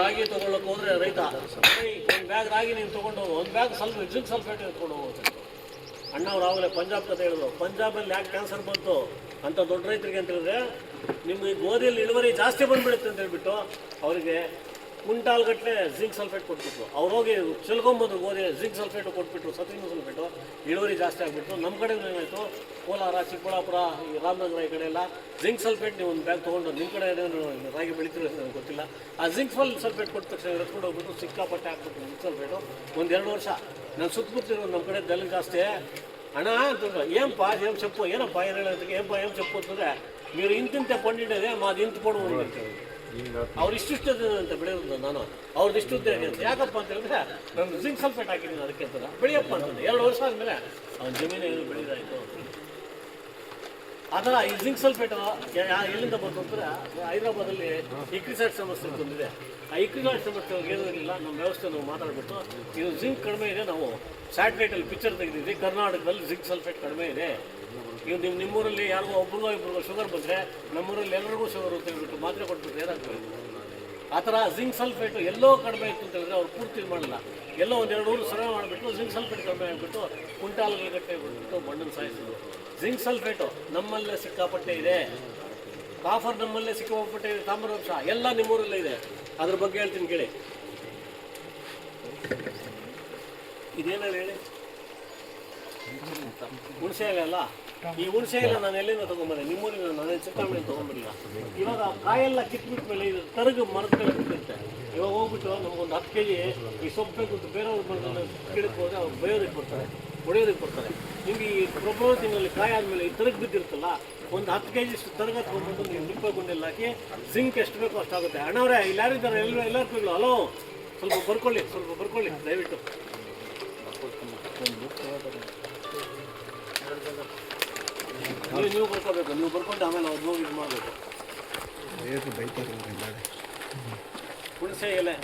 ರಾಗಿ ತೊಗೊಳಕ್ಕೆ ಹೋದ್ರೆ ರೈತ ಒಂದು ಬ್ಯಾಗ್ ರಾಗಿ ನೀನು ತೊಗೊಂಡು ಒಂದು ಬ್ಯಾಗ್ ಜಿಂಕ್ ಸಲ್ಫೇಟ್ ಎತ್ಕೊಂಡು ಹೋಗುತ್ತೆ. ಅಣ್ಣವ್ರು ಆವಾಗಲೇ ಪಂಜಾಬ್ ಕತೆ ಹೇಳಿದ್ರು. ಪಂಜಾಬಲ್ಲಿ ಯಾಕೆ ಕ್ಯಾನ್ಸರ್ ಬಂತು ಅಂತ ದೊಡ್ಡ ರೈತರಿಗೆ ಅಂತ ಹೇಳಿದ್ರೆ, ನಿಮಗೆ ಗೋಧಿಯಲ್ಲಿ ಇಳುವರಿ ಜಾಸ್ತಿ ಬಂದುಬಿಡುತ್ತೆ ಅಂತ ಹೇಳ್ಬಿಟ್ಟು ಅವರಿಗೆ ಕ್ವಿಂಟಾಲ್ಗಟ್ಟಲೆ ಜಿಂಕ್ ಸಲ್ಫೇಟ್ ಕೊಟ್ಬಿಟ್ರು. ಅವ್ರು ಹೋಗಿ ಚೆಲ್ಕೊಂಬಂದ್ರು ಗೋಧಿ, ಜಿಂಕ್ ಸಲ್ಫೇಟು ಕೊಟ್ಬಿಟ್ರು, ಸತುವಿನ ಸಲ್ಫೇಟು, ಇಳುವರಿ ಜಾಸ್ತಿ ಆಗಿಬಿಟ್ರು. ನಮ್ಮ ಕಡೆ ಏನಾಯಿತು, ಕೋಲಾರ, ಚಿಕ್ಕಬಳ್ಳಾಪುರ, ಈ ರಾಮನಗರ ಈ ಕಡೆ ಎಲ್ಲ ಜಿಂಕ್ ಸಲ್ಫೇಟ್ ನೀವು ಒಂದು ಬ್ಯಾಗ್ ತೊಗೊಂಡು, ನಿಮ್ಮ ಕಡೆ ಏನೇನು ರಾಗಿ ಬೆಳಿತೀರೋ ನನಗೆ ಗೊತ್ತಿಲ್ಲ, ಆ ಜಿಂಕ್ ಸಲ್ಫೇಟ್ ಕೊಟ್ಟ ತಕ್ಷಣ ಎತ್ಕೊಂಡು ಹೋಗ್ಬಿಟ್ಟು ಸಿಕ್ಕಾಪಟ್ಟೆ ಹಾಕ್ಬಿಟ್ಟು ಜಿಂಕ್ ಸಲ್ಫೇಟು ಒಂದು 2 ವರ್ಷ ನಾನು ಸುತ್ತಮುತ್ತಿರೋ ನಮ್ಮ ಕಡೆ ದೆಲ್ಲ ಜಾಸ್ತಿ ಅಣ್ಣ ಅಂತಂದ್ರೆ ಏನಪ್ಪ ಏನು చెప్పు ಏನಪ್ಪ ಏನು ಹೇಳೋದಕ್ಕೆ ಏನ್ చెప్పు ಅಂತಂದರೆ, మీరు ఇంతింత పండినదే మాది ఇంత పొడవు ಅಂತ ಅವ್ರು ಇಷ್ಟಿಷ್ಟು ಅಂತ ಬೆಳೆಯೋದು. ನಾನು ಅವ್ರದ್ದು ಇಷ್ಟುದ್ದೇ ಅಂತ ಯಾಕಪ್ಪ ಅಂತ ಹೇಳಿದ್ರೆ ನಾನು ಜಿಂಕ್ ಸಲ್ಫೇಟ್ ಹಾಕಿದ್ದೀನಿ ಅದಕ್ಕೆ ಅಂತ ಬೆಳೆಯಪ್ಪ ಅಂತಂದ್ರೆ 2 ವರ್ಷ ಆದಮೇಲೆ ಅವ್ನ ಜಮೀನು ಏನು ಬೆಳೆದಾಯಿತು. ಆ ಥರ ಈ ಜಿಂಕ್ ಸಲ್ಫೇಟು ಎಲ್ಲಿಂದ ಬಂತು ಅಂದರೆ, ಹೈದರಾಬಾದಲ್ಲಿ ಇಕ್ರಿಸೈಡ್ ಸಮಸ್ಯೆ ಬಂದಿದೆ. ಆ ಇಕ್ರಿಸೈಡ್ ಸಮಸ್ಯೆ ಏನೂ ಇರಲಿಲ್ಲ, ನಮ್ಮ ವ್ಯವಸ್ಥೆ ನಾವು ಮಾತಾಡ್ಬಿಟ್ಟು ಇದು ಜಿಂಕ್ ಕಡಿಮೆ ಇದೆ, ನಾವು ಸ್ಯಾಟಲೈಟಲ್ಲಿ ಪಿಕ್ಚರ್ ತೆಗೆದಿದ್ವಿ, ಕರ್ನಾಟಕದಲ್ಲಿ ಜಿಂಕ್ ಸಲ್ಫೇಟ್ ಕಡಿಮೆ ಇದೆ. ನೀವು ನಿಮ್ಮೂರಲ್ಲಿ ಯಾರಿಗೋ ಒಬ್ರಿಗೋ ಇಬ್ಬರಿಗೋ ಶುಗರ್ ಬಂದರೆ ನಮ್ಮೂರಲ್ಲಿ ಎಲ್ಲರಿಗೂ ಶುಗರ್ ಅಂತ ಹೇಳ್ಬಿಟ್ಟು ಮಾತ್ರೆ ಕೊಟ್ಬಿಟ್ಟು ಏನಾಗ್ತದೆ. ಆ ಥರ ಜಿಂಕ್ ಸಲ್ಫೇಟು ಎಲ್ಲೋ ಕಡಿಮೆ ಇತ್ತು ಅಂತ ಹೇಳಿದ್ರೆ ಅವ್ರು ಪೂರ್ತಿ ಮಾಡಲ್ಲ, ಎಲ್ಲೋ 1-2 ಊರು ಸರ್ವೆ ಮಾಡಿಬಿಟ್ಟು ಜಿಂಕ್ ಸಲ್ಫೇಟ್ ಕಡಿಮೆ ಆಗಿಬಿಟ್ಟು ಕ್ವಿಂಟಾಲ್ಗಳ ಗಟ್ಟೆ ಬಿಟ್ಬಿಟ್ಟು ಮಣ್ಣನ್ನು ಸಾಯಿಸಿದ್ರು. ಜಿಂಕ್ ಸಲ್ಫೇಟು ನಮ್ಮಲ್ಲೇ ಸಿಕ್ಕಾಪಟ್ಟೆ ಇದೆ, ಕಾಫರ್ ನಮ್ಮಲ್ಲೇ ಸಿಕ್ಕಾಪಟ್ಟೆ ಇದೆ, ತಾಮ್ರಾಂಶ ಎಲ್ಲ ನಿಮ್ಮೂರಲ್ಲೇ ಇದೆ. ಅದ್ರ ಬಗ್ಗೆ ಹೇಳ್ತೀನಿ ಕೇಳಿ. ಇದೇನಾದ್ರು ಹೇಳಿ, ಹುಣಸೆ ಎಲೆ ಅಲ್ಲ, ಈ ಹುಣಸೆ ಎಲೆ ನಾನು ಎಲ್ಲಿಂದ ತೊಗೊಂಬಂದೆ, ನಿಮ್ಮೂರಿನ ನಾನೇ ಚಿಕ್ಕಮಗಳೂರಿಂದ ತೊಗೊಂಬರಲಿಲ್ಲ. ಇವಾಗ ಕಾಯೆಲ್ಲ ಕಿತ್ಬಿಟ್ಟ ಮೇಲೆ ಇದು ತರಗು ಮರದ ಕಡೆ ಬಿಟ್ಟಿರುತ್ತೆ. ಇವಾಗ ಹೋಗ್ಬಿಟ್ಟು ನಮಗೊಂದು 10 kg ಈ ಸೊಪ್ಪು ಬೇಕು ಅಂತ ಬೇರೆಯವ್ರು ಬಂದು ಗಿಡಕ್ಕೆ ಹೋದರೆ ಅವ್ರು ಬೇಯೋದಕ್ಕೆ ಕೊಡ್ತಾರೆ, ಹೊಡೆಯೋದಕ್ಕೆ ಕೊಡ್ತಾರೆ. ನಿಮ್ಗೆ ಈ ಫೆಬ್ರವರಿ ತಿಂಗಳಲ್ಲಿ ಕಾಯಿ ಆದಮೇಲೆ ಈ ತರಗು ಬಿದ್ದಿರುತ್ತಲ್ಲ, ಒಂದು 10 kg ತರಗ ತೊಗೊಂಡ್ಬಂದು ನೀವು ನಿಪ್ಪ ಗುಂಡೆಲ್ಲ ಹಾಕಿ ಜಿಂಕ್ ಎಷ್ಟು ಬೇಕೋ ಅಷ್ಟಾಗುತ್ತೆ. ಅಣ್ಣವ್ರೆ ಇಲ್ಲಿ ಯಾರಿದ್ದಾರೆ, ಎಲ್ಲರಿಗೂ ಹಲೋ ಸ್ವಲ್ಪ ಬರ್ಕೊಳ್ಳಿ ದಯವಿಟ್ಟು. ನೀವು ಬರ್ಕೋಬೇಕು, ನೀವು ಬರ್ಕೊಂಡು ಆಮೇಲೆ ಅವ್ರು ಹೋಗಿ ಇದು ಮಾಡಬೇಕು. ಹುಣಸೆ ಎಲೆ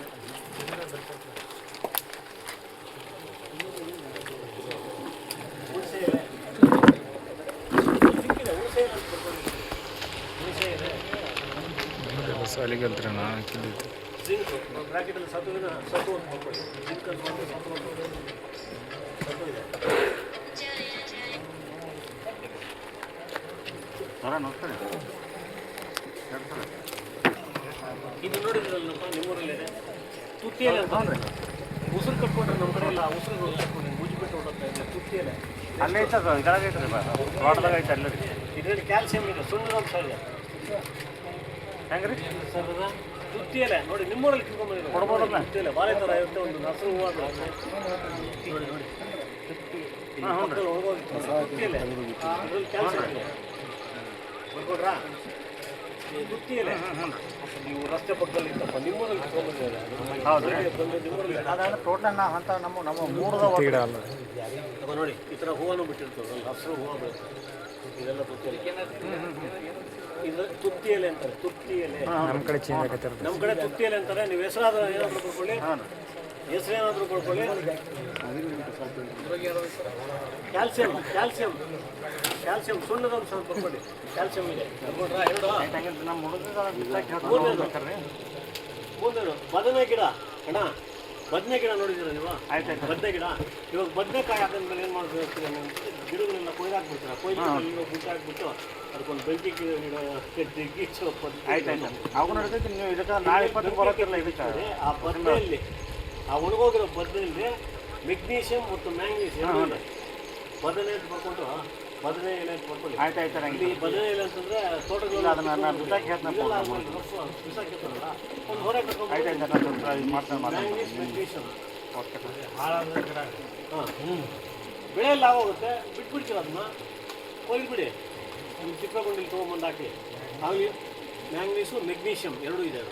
ಜಿಂಕ್ ಬ್ರಾಕೆಟಲ್ಲಿ ಸತ್ತು ಅಂತ ಬರ್ಕೊಳ್ಳಿ. ಜಿಂಕ್ ಸತ್ತು ಇದೆ. ಇದು ನೋಡಿದ್ರಲ್ಲಪ್ಪ ನಿಮ್ಮೂರಲ್ಲಿದೆ ತುತ್ತಿಯಲೆ ಅಂತ. ಉಸಿರು ಕಟ್ಕೊಂಡ್ರೆ ನಮ್ಮ ಕಡೆ ಎಲ್ಲ ಉಸಿರು ಕಟ್ಕೊಂಡು ಮುಚ್ಚಿಬಿಟ್ಟು ಹೊರಡ್ತಾ ಇದೆ. ತುತ್ತಿಯಲೆ ಅಲ್ಲೇ ಐತದ ಇದ್ರಾಗ ಐತ್ರಿ, ತೋಟದಾಗ ಐತೆ ಅಲ್ಲೇ. ಇದರಲ್ಲಿ ಕ್ಯಾಲ್ಸಿಯಂ ಇದೆ, ಸುಣ್ಣಾಂಶ ಇದೆ. ಹೆಂಗ್ರಿ ಸರ್ ಅದ ತುತ್ತಿಯಲೆ ನೋಡಿ, ನಿಮ್ಮೂರಲ್ಲಿ ಕಿತ್ಕೊಂಡ್ಬಂದಿದೆ ಕೊಡ್ಬೋದಲ್ಲ. ತುತ್ತಿಯಲೆ ಬಾಳೆ ಥರ ಇರುತ್ತೆ, ಒಂದು ನರ್ಸರಿ ಹೂವು ನೋಡಿ ತುತ್ತಿಯಲೆ, ಅದರಲ್ಲಿ ಕ್ಯಾಲ್ಸಿಯಂ ಇದೆ. ಬರ್ಕೊಡ್ರಾ ತುತ್ತಿಯಲೆ? ನೀವು ರಸ್ತೆ ಪಕ್ಕದಲ್ಲಿ ಇತ್ತಪ್ಪ, ನಿಮ್ಮೂರಲ್ಲಿ ಕಿತ್ಕೊಂಡ್ಬಂದಿದೆ. ನಿಮ್ಮೂರಲ್ಲಿ ಅದಾದ್ರೆ ಟೋಟಲ್ ಅಂತ ನಮ್ಮ ಮೂರದ ನೋಡಿ ಈ ಥರ ಹೂವನ್ನು ಬಿಟ್ಟಿರ್ತದೆ, ಹಸಿರು ಹೂವು ಬರುತ್ತೆ. ಇದೆಲ್ಲ ತುತ್ತಿಯಲೆ, ಇದು ತುತ್ತಿಯಲೆ ಅಂತಾರೆ. ತುತ್ತಿಯಲೆ ನಮ್ಮ ಕಡೆ ತುತ್ತಿಯಲೆ ಅಂತಾರೆ. ನೀವು ಹೆಸರಾದ ಏನಾದರೂ ಕೊಡ್ಕೊಳ್ಳಿ, ಹೆಸರು ಏನಾದರೂ ಕೊಡ್ಕೊಳ್ಳಿ. ಕ್ಯಾಲ್ಸಿಯಂ ಸುಣ್ಣದಂಶ ಅಂತ ಕೊಡ್ಕೊಳ್ಳಿ, ಕ್ಯಾಲ್ಸಿಯಂ ಇದೆ. ನಮ್ಮ ಮೂರನೇದು ಬದನೆ ಗಿಡ. ಅಣ್ಣ ಬದನೆ ಗಿಡ ನೋಡಿದ್ದೀರ ನೀವು? ಆಯ್ತಾಯ್ತು, ಬದನೆ ಗಿಡ. ಇವಾಗ ಬದನೆಕಾಯಿ ಹಾಕಿದ್ಮೇಲೆ ಏನು ಮಾಡ್ಬೇಕು, ಗಿಡಗಳನ್ನೆಲ್ಲ ಕೊಯ್ದಾಕ್ಬಿಡ್ತೀರ. ಕೊಯ್ದು ಗುಡ್ಡ ಹಾಕ್ಬಿಟ್ಟು ಅದಕ್ಕೊಂದು ಬೆಂಕಿ ಗೀಚು. ಆಯ್ತಾಯ್ತು, ಅವಾಗ ನಡೀತೈತಿ. ನೀವು ಇದಕ್ಕೆ ನಾಳೆ 20 ಬರೋಕ್ಕಿರಲ್ಲ. ಇದಕ್ಕೆ ಆ ಬದನೆಯಲ್ಲಿ, ಆ ಒಣಗೋಗಿರೋ ಬದನೆಯಲ್ಲಿ ಮೆಗ್ನೀಷಿಯಂ ಮತ್ತು ಮ್ಯಾಂಗ್ನೀಷಿಯಂ ಇದೆ. ಬದನೆ ಅಂತ ಬರ್ಕೊಂಡು ಬದನೆ ಎಲೆ ಅಂತ ಬರ್ಕೊಳ್ಳಿ. ಆಯ್ತಾಯ್ತು. ಇಲ್ಲಿ ಬದನೆ ಎಲೆ ಅಂತಂದರೆ ತೋಟದಲ್ಲಿ ಅದನ್ನ ಬಿಸಾಕಿ ಬಿಸಾಕಿರ್ತಾರಲ್ಲ, ಒಂದು ಹೊರ ಕಟ್ಕೊಂಡು ಮ್ಯಾಂಗ್ನೀಸ್ ಮೆಗ್ನೀಷಿಯಂ ಬೆಳೆ ಎಲ್ಲ ಆಗೋಗುತ್ತೆ. ಬಿಟ್ಬಿಡ್ತೀರ, ಅದನ್ನ ಕೊಯ್ದುಬಿಡಿ. ನಿಮ್ಮ ಚಿಕ್ಕಗೊಂಡಿಲ್ಲಿ ತೊಗೊಂಬಂದು ಹಾಕಿ. ಆಗಲಿ ಮ್ಯಾಂಗ್ನೀಸು ಮೆಗ್ನೀಷಿಯಂ ಎರಡೂ ಇದೆ.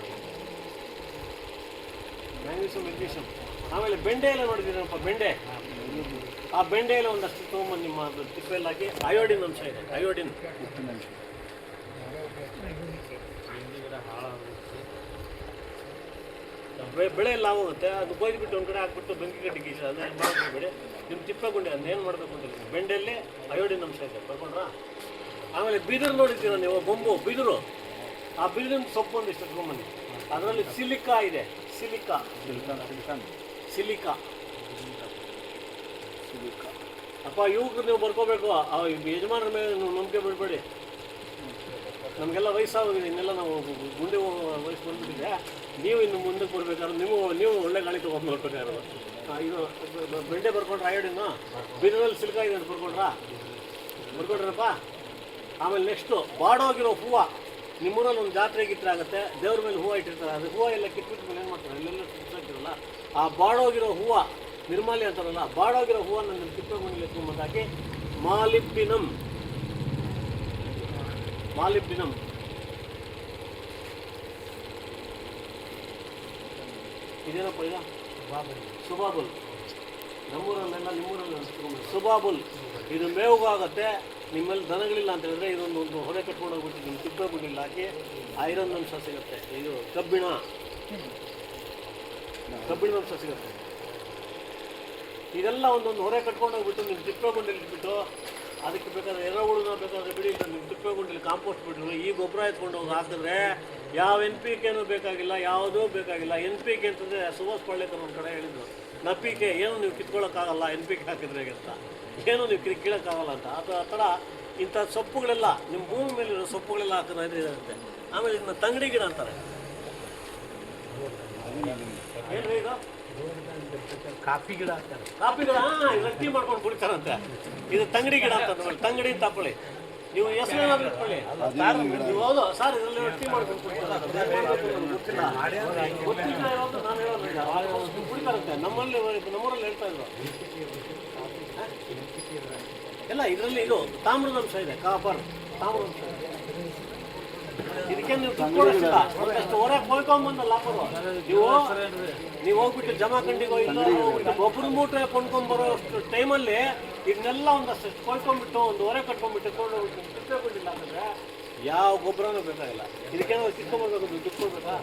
Manganese magnesium. ಆಮೇಲೆ ಬೆಂಡೆ ಎಲ್ಲ ನೋಡಿದ್ದೀರಪ್ಪ, ಬೆಂಡೆ. ಆ ಬೆಂಡೆ ಎಲ್ಲ ಒಂದಷ್ಟು ತೊಗೊಂಬಂದು ನಿಮ್ಮ ತಿಪ್ಪೆಯಲ್ಲಿ ಹಾಕಿ. ಅಯೋಡಿನ್ ಅಂಶ ಇದೆ, ಅಯೋಡಿನ್. ಬೆಳೆ ಎಲ್ಲ ಆಗೋಗುತ್ತೆ. ಅದು ಕೊಯ್ದುಬಿಟ್ಟು ಒಂದು ಕಡೆ ಹಾಕ್ಬಿಟ್ಟು ಬೆಂಕಿ ಗಡ್ಡಿ ಗೀಸ ಅದನ್ನ ಮಾಡಬೇಡಿ. ನಿಮ್ಮ ತಿಪ್ಪೆಗುಂಡೆ ಅದನ್ನ ಏನು ಮಾಡಬೇಕು ಅಂತ ಬೆಂಡೆಯಲ್ಲಿ ಅಯೋಡಿನ್ ಅಂಶ ಇದೆ, ಬರ್ಕೊಂಡ್ರಾ? ಆಮೇಲೆ ಬಿದಿರು ನೋಡಿದ್ದೀರ ನೀವು, ಬೊಂಬು ಬಿದಿರು. ಆ ಬಿದಿರಿನ ಸೊಪ್ಪು ಒಂದಿಷ್ಟು ತೊಗೊಂಬನ್ನಿ. ಅದರಲ್ಲಿ ಸಿಲಿಕಾ ಇದೆ. ಸಿಲಿಕಾ ಸಿಲಿಕಾ ಅಪ್ಪ ಯುವಕರು ನೀವು ಬರ್ಕೋಬೇಕು. ಯಜಮಾನರ ಮೇಲೆ ನೀವು ನಂಬಿಕೆ ಬಿಡಬೇಡಿ. ನಮಗೆಲ್ಲ ವಯಸ್ಸಾಗೋಗಿದೆ, ಇನ್ನೆಲ್ಲ ನಾವು ಗುಂಡೆ ವಯಸ್ಸು ಬಂದ್ಬಿಟ್ಟಿದೆ. ನೀವು ಇನ್ನು ಮುಂದಕ್ಕೆ ಬರ್ಬೇಕಾದ್ರೆ ನೀವು ಒಳ್ಳೆ ಗಾಳಿ ತೊಗೊಂಡು ನೋಡ್ಬೇಕಾದ್ರೆ ಇದು ಬೆಂಡೆ ಬರ್ಕೊಂಡ್ರೆ ಅಯೋಡಿನ ಬಿದಿರಲ್ಲಿ ಸಿಲ್ಕಾ ಇದೆ ಅಂತ ಬರ್ಕೊಂಡ್ರಪ್ಪ. ಆಮೇಲೆ ನೆಕ್ಸ್ಟು ಬಾಡೋಗಿರೋ ಹೂವು. ನಿಮ್ಮೂರಲ್ಲಿ ಒಂದು ಜಾತ್ರೆ ಗಿತ್ರೆ ಆಗುತ್ತೆ, ದೇವ್ರ ಮೇಲೆ ಹೂವು ಇಟ್ಟಿರ್ತಾರೆ. ಅದು ಹೂವು ಎಲ್ಲ ಕಿತ್ಬಿಟ್ಟು ಮೇಲೆ ಏನು ಮಾಡ್ತಾರೆ, ಅಲ್ಲೆಲ್ಲ ಕಿತ್ತಾಕ್ತಿರಲ್ಲ. ಆ ಬಾಡೋಗಿರೋ ಹೂವು ನಿರ್ಮಾಲ್ಯ ಅಂತಾರಲ್ಲ, ಬಾಡೋಗಿರೋ ಹೂವನ್ನು ನನ್ನ ತಿಪ್ಪೆಗೊಂಡಿಲ್ಲ ಎತ್ಕೊಂಬಂದಾಕಿ ಮಾಲಿಬ್ಡಿನಮ್ ಇದೇನಪ್ಪ ಈಗ ಸುಬಾಬುಲ್. ನಮ್ಮೂರಲ್ಲೆಲ್ಲ ನಿಮ್ಮೂರಲ್ಲಿ ಸುಬಾಬುಲ್. ಇದು ಮೇವುಗಾಗುತ್ತೆ. ನಿಮ್ಮಲ್ಲಿ ದನಗಳಿಲ್ಲ ಅಂತ ಹೇಳಿದ್ರೆ ಇದೊಂದು ಹೊರೆ ಕಟ್ಕೊಂಡು ಹೋಗ್ಬಿಟ್ಟು ನಿಮ್ಮ ತಿಪ್ಪೆಗೊಂಡಿಲ್ಲ ಹಾಕಿ ಐರನ್ ಅಂಶ ಸಿಗುತ್ತೆ. ಇದು ಕಬ್ಬಿಣ ಅಂಶ ಸಿಗುತ್ತೆ. ಇದೆಲ್ಲ ಒಂದೊಂದು ಹೊರೆ ಕಟ್ಕೊಂಡು ಹೋಗ್ಬಿಟ್ಟು ನಿಮ್ಮ ತಿಪ್ಪೆಗುಂಡಿಲಿ ಇಟ್ಬಿಟ್ಟು ಅದಕ್ಕೆ ಬೇಕಾದ್ರೆ ಎರೆಹುಳುನ ಬೇಕಾದ್ರೆ ಬಿಡಿ, ನಿಮ್ಮ ತಿಪ್ಪೆಗುಂಡಿಲಿ ಕಾಂಪೋಸ್ಟ್ ಬಿಟ್ಟರು ಈ ಗೊಬ್ಬರ ಎತ್ಕೊಂಡು ಹೋಗಿ ಹಾಕಿದ್ರೆ ಯಾವ NPK ಬೇಕಾಗಿಲ್ಲ, ಯಾವುದೂ ಬೇಕಾಗಿಲ್ಲ. NPK ಅಂತಂದರೆ ಸುಭಾಷ್ ಪಳ್ಳೆಕರ್ ಒಂದು ಕಡೆ ಹೇಳಿದ್ರು, NPK ಏನು ನೀವು ಕಿತ್ಕೊಳ್ಳೋಕ್ಕಾಗಲ್ಲ, NPK ಹಾಕಿದ್ರೆ ಅಂತ ಏನು ನೀವು ಕೀಳೋಕ್ಕಾಗಲ್ಲ ಅಂತ. ಅದು ಆ ಥರ ಇಂಥ ಸೊಪ್ಪುಗಳೆಲ್ಲ ನಿಮ್ಮ ಭೂಮಿ ಮೇಲಿರೋ ಸೊಪ್ಪುಗಳೆಲ್ಲ ಹಾಕಿದ್ರೆ ಇರುತ್ತೆ. ಆಮೇಲೆ ಇದನ್ನ ತಂಗಡಿ ಗಿಡ ಅಂತಾರೆ. ಏನ್ರಿ ಇದು ಕಾಫಿ ಗಿಡ ಅಂತಾರೆ. ಕಾಫಿ ಗಿಡ ರೊಟ್ಟಿ ಮಾಡ್ಕೊಂಡು ಕುಡಿತಾರಂತೆ. ಇದು ತಂಗಡಿ ಗಿಡ ಅಂತ. ತಂಗಡಿ ಅಂತ ಹಾಕೊಳ್ಳಿ ನೀವು, ಹೆಸರೇನಾದ್ರು ಇಟ್ಕೊಳ್ಳಿ. ನೀವು ಹೌದು ಸರ್, ಇದರಲ್ಲಿ ರೊಟ್ಟಿ ಮಾಡ್ಕೊಂಡು ಕುಡಿತಾರಂತೆ. ನಮ್ಮೂರಲ್ಲಿ ಹೇಳ್ತಾ ಇದ್ರು ಎಲ್ಲ. ಇದರಲ್ಲಿ ಇದು ತಾಮ್ರದಂಶ ಇದೆ, ಕಾಪರ್ ತಾಮ್ರದಂಶ. ಇದಕ್ಕೆ ನೀವು ತುಂಬಿಕೊಡೋದಿಲ್ಲ, ಒಂದಷ್ಟು ಹೊರಗೆ ಕೊಯ್ಕೊಂಬಂದಲ್ಲ ಹಾಕೋದು. ನೀವು ಹೋಗ್ಬಿಟ್ಟು ಜಮಾಖಂಡಿಗೋ ಇಲ್ಲ ಒಬ್ಬರು ಮೂಟೆ ಕೊಂಡ್ಕೊಂಡ್ಬರೋ ಅಷ್ಟು ಟೈಮಲ್ಲಿ ಇದನ್ನೆಲ್ಲ ಒಂದಷ್ಟು ಕೊಯ್ಕೊಂಡ್ಬಿಟ್ಟು ಒಂದು ಹೊರೆ ಕಟ್ಕೊಂಡ್ಬಿಟ್ಟು ತಿಳ್ಕೊಂಡಿಲ್ಲ ಅಂತಂದ್ರೆ ಯಾವ ಗೊಬ್ಬರನೂ ಬೇಕಾಗಿಲ್ಲ. ಇದಕ್ಕೇನೋ ಕಿತ್ಕೊಂಡ್ಬರ್ಬೇಕು, ನೀವು ಕಿತ್ಕೊಳ್ಬೇಕಾ?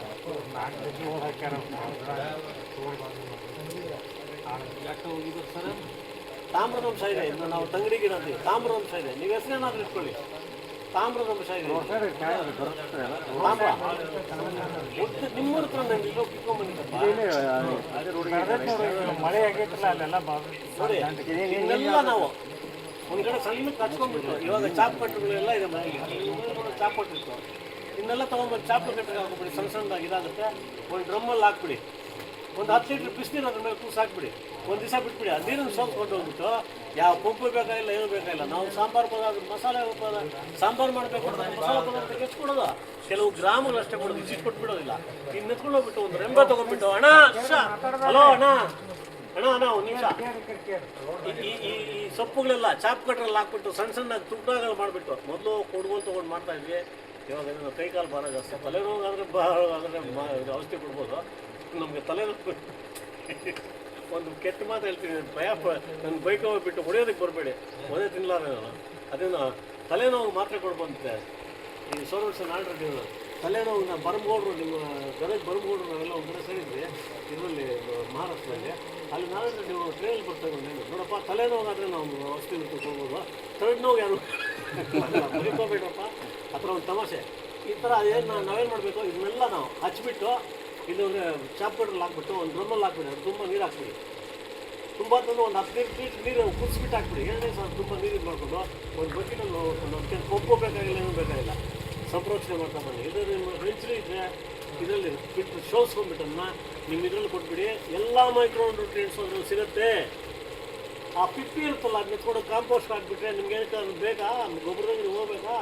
ಯಾಕೆ ಹೋಗಿದ್ದು ಸರ್? ತಾಮ್ರದಂಶ ಇದೆ. ಇನ್ನು ನಾವು ತಂಗಡಿ ಗಿಡ ಅಂತೀವಿ, ತಾಮ್ರದಂಶ ಇದೆ. ನೀವು ಹೆಸರೇನಾದ್ರೂ ಇಟ್ಕೊಳ್ಳಿ, ತಾಮ್ರದಂಶ ಇದೆ. ತಾಮ್ರ ನಿಮ್ಮೂರ ಹತ್ರ ನಂಗೆ ಇಲ್ಲೋ ಕಿತ್ಕೊಂಡ್ಬಂದಿದ್ದಪ್ಪ. ಮಳೆ ಆಗೈತಲ್ಲ ಅಲ್ಲೆಲ್ಲ ನೋಡಿ. ಇನ್ನೆಲ್ಲ ನಾವು ಒಂದು ಕಡೆ ಸಣ್ಣಕ್ಕೆ ಹಚ್ಕೊಂಡ್ಬಿಟ್ಟು ಇವಾಗ ಚಾಪ್ ಕಟ್ಟುಗಳೆಲ್ಲ ಇದೆ ಮನೆಯಲ್ಲಿ. ಚಾಪ್ ಕಟ್ಟಿತ್ತು ಇನ್ನೆಲ್ಲ ತೊಗೊಂಡ್ಬಂದು ಚಾಪ್ ಕಟ್ಟಿಗೆ ಹಾಕ್ಬಿಡಿ. ಸಣ್ಣ ಸಣ್ಣದಾಗಿ ಇದಾಗುತ್ತೆ. ಒಂದು ಡ್ರಮ್ಮಲ್ಲಿ ಹಾಕ್ಬಿಡಿ. ಒಂದು 10 ಲೀಟ್ರ್ ಬಿಸಿನೀರು ಅದ್ರ ಮೇಲೆ ಕೂಸು ಹಾಕ್ಬಿಡಿ. ಒಂದು ದಿವಸ ಬಿಟ್ಬಿಡಿ. ಆ ನೀರನ್ನು ಸೋಸ್ಕೊಂಡು ಹೋಗ್ಬಿಟ್ಟು ಯಾವ ಪಂಪು ಬೇಕಾಗಿಲ್ಲ, ಏನೂ ಬೇಕಾಗಿಲ್ಲ. ನಾವು ಸಾಂಬಾರು ಪದಾರ್ಥ ಮಸಾಲೆ ಸಾಂಬಾರು ಮಾಡಬೇಕು ಅಂದ್ರೆ ಮಸಾಲೆ ಪದಾರ್ಥಕ್ಕೆ ಎಚ್ಕೊಡೋದು. ಕೆಲವು ಗ್ರಾಮಗಳು ಅಷ್ಟೇ ಕೊಡೋದು, ಇಷ್ಟು ಕೊಟ್ಬಿಡೋದಿಲ್ಲ. ಇನ್ನು ಎತ್ಕೊಂಡು ಹೋಗ್ಬಿಟ್ಟು ಒಂದು ರೆಂಬೆ ತೊಗೊಂಡ್ಬಿಟ್ಟು ಅಣ್ಣ ಹಲೋ ಅಣ್ಣ ಒಂದು ನಿಮಿಷ ಈ ಸೊಪ್ಪುಗಳೆಲ್ಲ ಚಾಪ್ ಕಟ್ರಲ್ಲಿ ಹಾಕ್ಬಿಟ್ಟು ಸಣ್ಣ ಸಣ್ಣದಾಗಿ ತುಪ್ಪಗಳು ಮಾಡಿಬಿಟ್ಟು ಮೊದಲು ಕೊಡ್ಕೊಂಡು ತೊಗೊಂಡು ಮಾಡ್ತಾ ಇದ್ವಿ. ಇವಾಗ ನಾವು ಕೈ ಕಾಲು ಭಾರ ಜಾಸ್ತಿ. ತಲೆನೋವು ಆದರೆ ಔಷಧಿ ಕೊಡ್ಬೋದು. ನಮಗೆ ತಲೆನೋವು ಒಂದು ಕೆಟ್ಟ ಮಾತು ಹೇಳ್ತೀನಿ, ನನ್ನ ಬೈಕ್ ಹೋಗ್ಬಿಟ್ಟು ಹೊಡೆಯೋದಕ್ಕೆ ಬರಬೇಡಿ, ಒಂದೇ ತಿನ್ನಲಾರ ನಾನು. ಅದನ್ನು ತಲೆನೋವು ಮಾತ್ರೆ ಕೊಡ್ಬಂತೆ. ಈ ಸೋರ್ಸ್ ನಾಡ್ರಿ ತಲೆನೋವು ಬರಮ್ಗೌಡ್ರು, ನಿಮ್ಮ ಗದಗ ಬರಮ್ಗೌಡ್ರು ನಾವೆಲ್ಲ ಒಂದು ಕಡೆ ಸೇರಿದ್ವಿ ಇದರಲ್ಲಿ ಮಹಾರಾಷ್ಟ್ರದಲ್ಲಿ. ಅಲ್ಲಿ ನಾಳೆ ನೀವು ಟ್ರೈನಲ್ಲಿ ಬರ್ತಾ ಇದ್ದೀನಿ ನೋಡಪ್ಪ, ತಲೆನೋವಾದರೆ ನಾವು ಔಷಧಿ ಹೋಗ್ಬೋದು. ಥರ್ಡ್ ನೋವು ಯಾರು ಬರೀಕೋಬೇಡಪ್ಪ. ಆ ಥರ ಒಂದು ತಮಾಷೆ. ಈ ಥರ ಅದೇನು ನಾವೇನು ಮಾಡಬೇಕು, ಇದನ್ನೆಲ್ಲ ನಾವು ಹಚ್ಬಿಟ್ಟು ಇಲ್ಲೊಂದು ಚಾಪ್ ಕಟ್ರಲ್ಲಿ ಹಾಕ್ಬಿಟ್ಟು ಒಂದು ಡ್ರಮ್ಮಲ್ಲಿ ಹಾಕ್ಬಿಡಿ. ಅದು ತುಂಬ ನೀರು ಹಾಕ್ಬಿಡಿ. ತುಂಬ ತಂದು ಒಂದು 10 ಲೀಟ್ರ್ ನೀರು ಕುದಿಸ್ಬಿಟ್ಟು ಹಾಕ್ಬಿಡಿ. 2 ಸಾವಿರ ತುಂಬ ನೀರು ಇದು ಮಾಡ್ಕೊಂಡು ಒಂದು ಬಕೆಟಲ್ಲಿ ನಮಗೆ ಕೊಬ್ಬು ಬೇಕಾಗಿಲ್ಲ, ಏನೂ ಬೇಕಾಗಿಲ್ಲ. ಸಂಪ್ರೋಕ್ಷಣೆ ಮಾಡ್ತಾ ಬನ್ನಿ. ಇದು ನಿಮ್ಮ ಹೆಂಚಲಿ ಇದ್ದರೆ ಇದರಲ್ಲಿ ಬಿಟ್ಟು ಶೋಸ್ಕೊಂಡ್ಬಿಟ್ಟನ್ನ ನಿಮ್ಮ ಇದರಲ್ಲಿ ಕೊಟ್ಬಿಡಿ. ಎಲ್ಲ ಮೈಕ್ರೋ ನ್ಯೂಟ್ರಿಯೆಂಟ್ಸ್ ಅದ್ರಲ್ಲಿ ಸಿಗುತ್ತೆ. ಆ ಪಿಪ್ಪಿ ಇರುತ್ತಲ್ಲ ಅದನ್ನ ಎತ್ಕೊಂಡು ಕಾಂಪೋಸ್ಟ್ ಹಾಕ್ಬಿಟ್ರೆ ನಿಮ್ಗೆ ಏನಕ್ಕೆ ಅದು ಬೇಕಾ? ಗೊಬ್ಬರದಂಗಡಿ ಹೋಗ್ಬೇಕಾ?